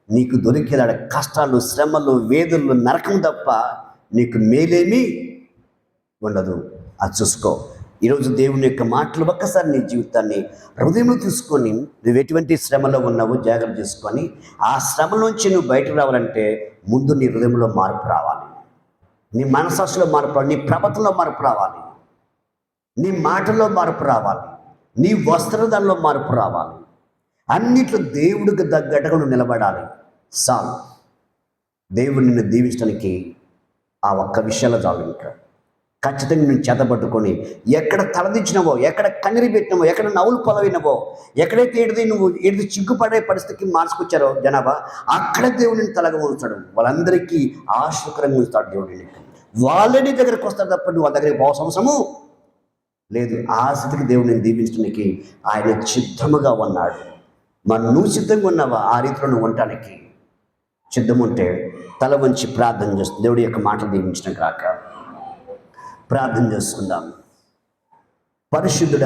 నీకు దొరికేదాడ కష్టాలు, శ్రమలు, వేదనలు, నరకం తప్ప నీకు మేలేమీ ఉండదు. అది చూసుకో. ఈరోజు దేవుని యొక్క మాటలు ఒక్కసారి నీ జీవితాన్ని హృదయంలో తీసుకొని నువ్వు ఎటువంటి శ్రమలో ఉన్నావో జాగ్రత్త చేసుకొని ఆ శ్రమ నుంచి నువ్వు బయటకు రావాలంటే ముందు నీ హృదయంలో మార్పు రావాలి, నీ మనసాక్షిలో మార్పు రావాలి, నీ ప్రవర్తనలో మార్పు రావాలి, నీ మాటల్లో మార్పు రావాలి, నీ వస్త్రధారణలో మార్పు రావాలి. అన్నిట్లో దేవుడికి తగ్గట్టుగా నువ్వు నిలబడాలి. చాలు. దేవుడు నిన్ను దీవించడానికి ఆ ఒక్క విషయాలు చాలు. ఇంకా ఖచ్చితంగా నేను చేతపట్టుకొని ఎక్కడ తలదించినవో, ఎక్కడ కన్నీరు పెట్టినవో, ఎక్కడ నవ్వులు పొలవినవో, ఎక్కడైతే ఏడిది చిగ్గుపడే పరిస్థితికి మార్చుకొచ్చారో జనాభా, అక్కడ దేవుడిని తలగా ఉంచుతాడు. వాళ్ళందరికీ ఆశీర్వకరంగా ఉంచుతాడు దేవుడిని. వాళ్ళని దగ్గరకు వస్తాడు తప్ప నువ్వు వాళ్ళ దగ్గరికి పోవాల్సిన అవసరము లేదు. ఆ స్థితికి దేవుడిని దీవించడానికి ఆయన సిద్ధముగా ఉన్నాడు. మరి నువ్వు సిద్ధంగా ఉన్నావా? ఆ రీతిలో నువ్వు ఉండటానికి సిద్ధం ఉంటే తల వంచి ప్రార్థన చేస్తుంది. దేవుడి యొక్క మాటలు దీవించిన కాక ప్రార్థన చేసుకుందాం. పరిశుద్ధుడ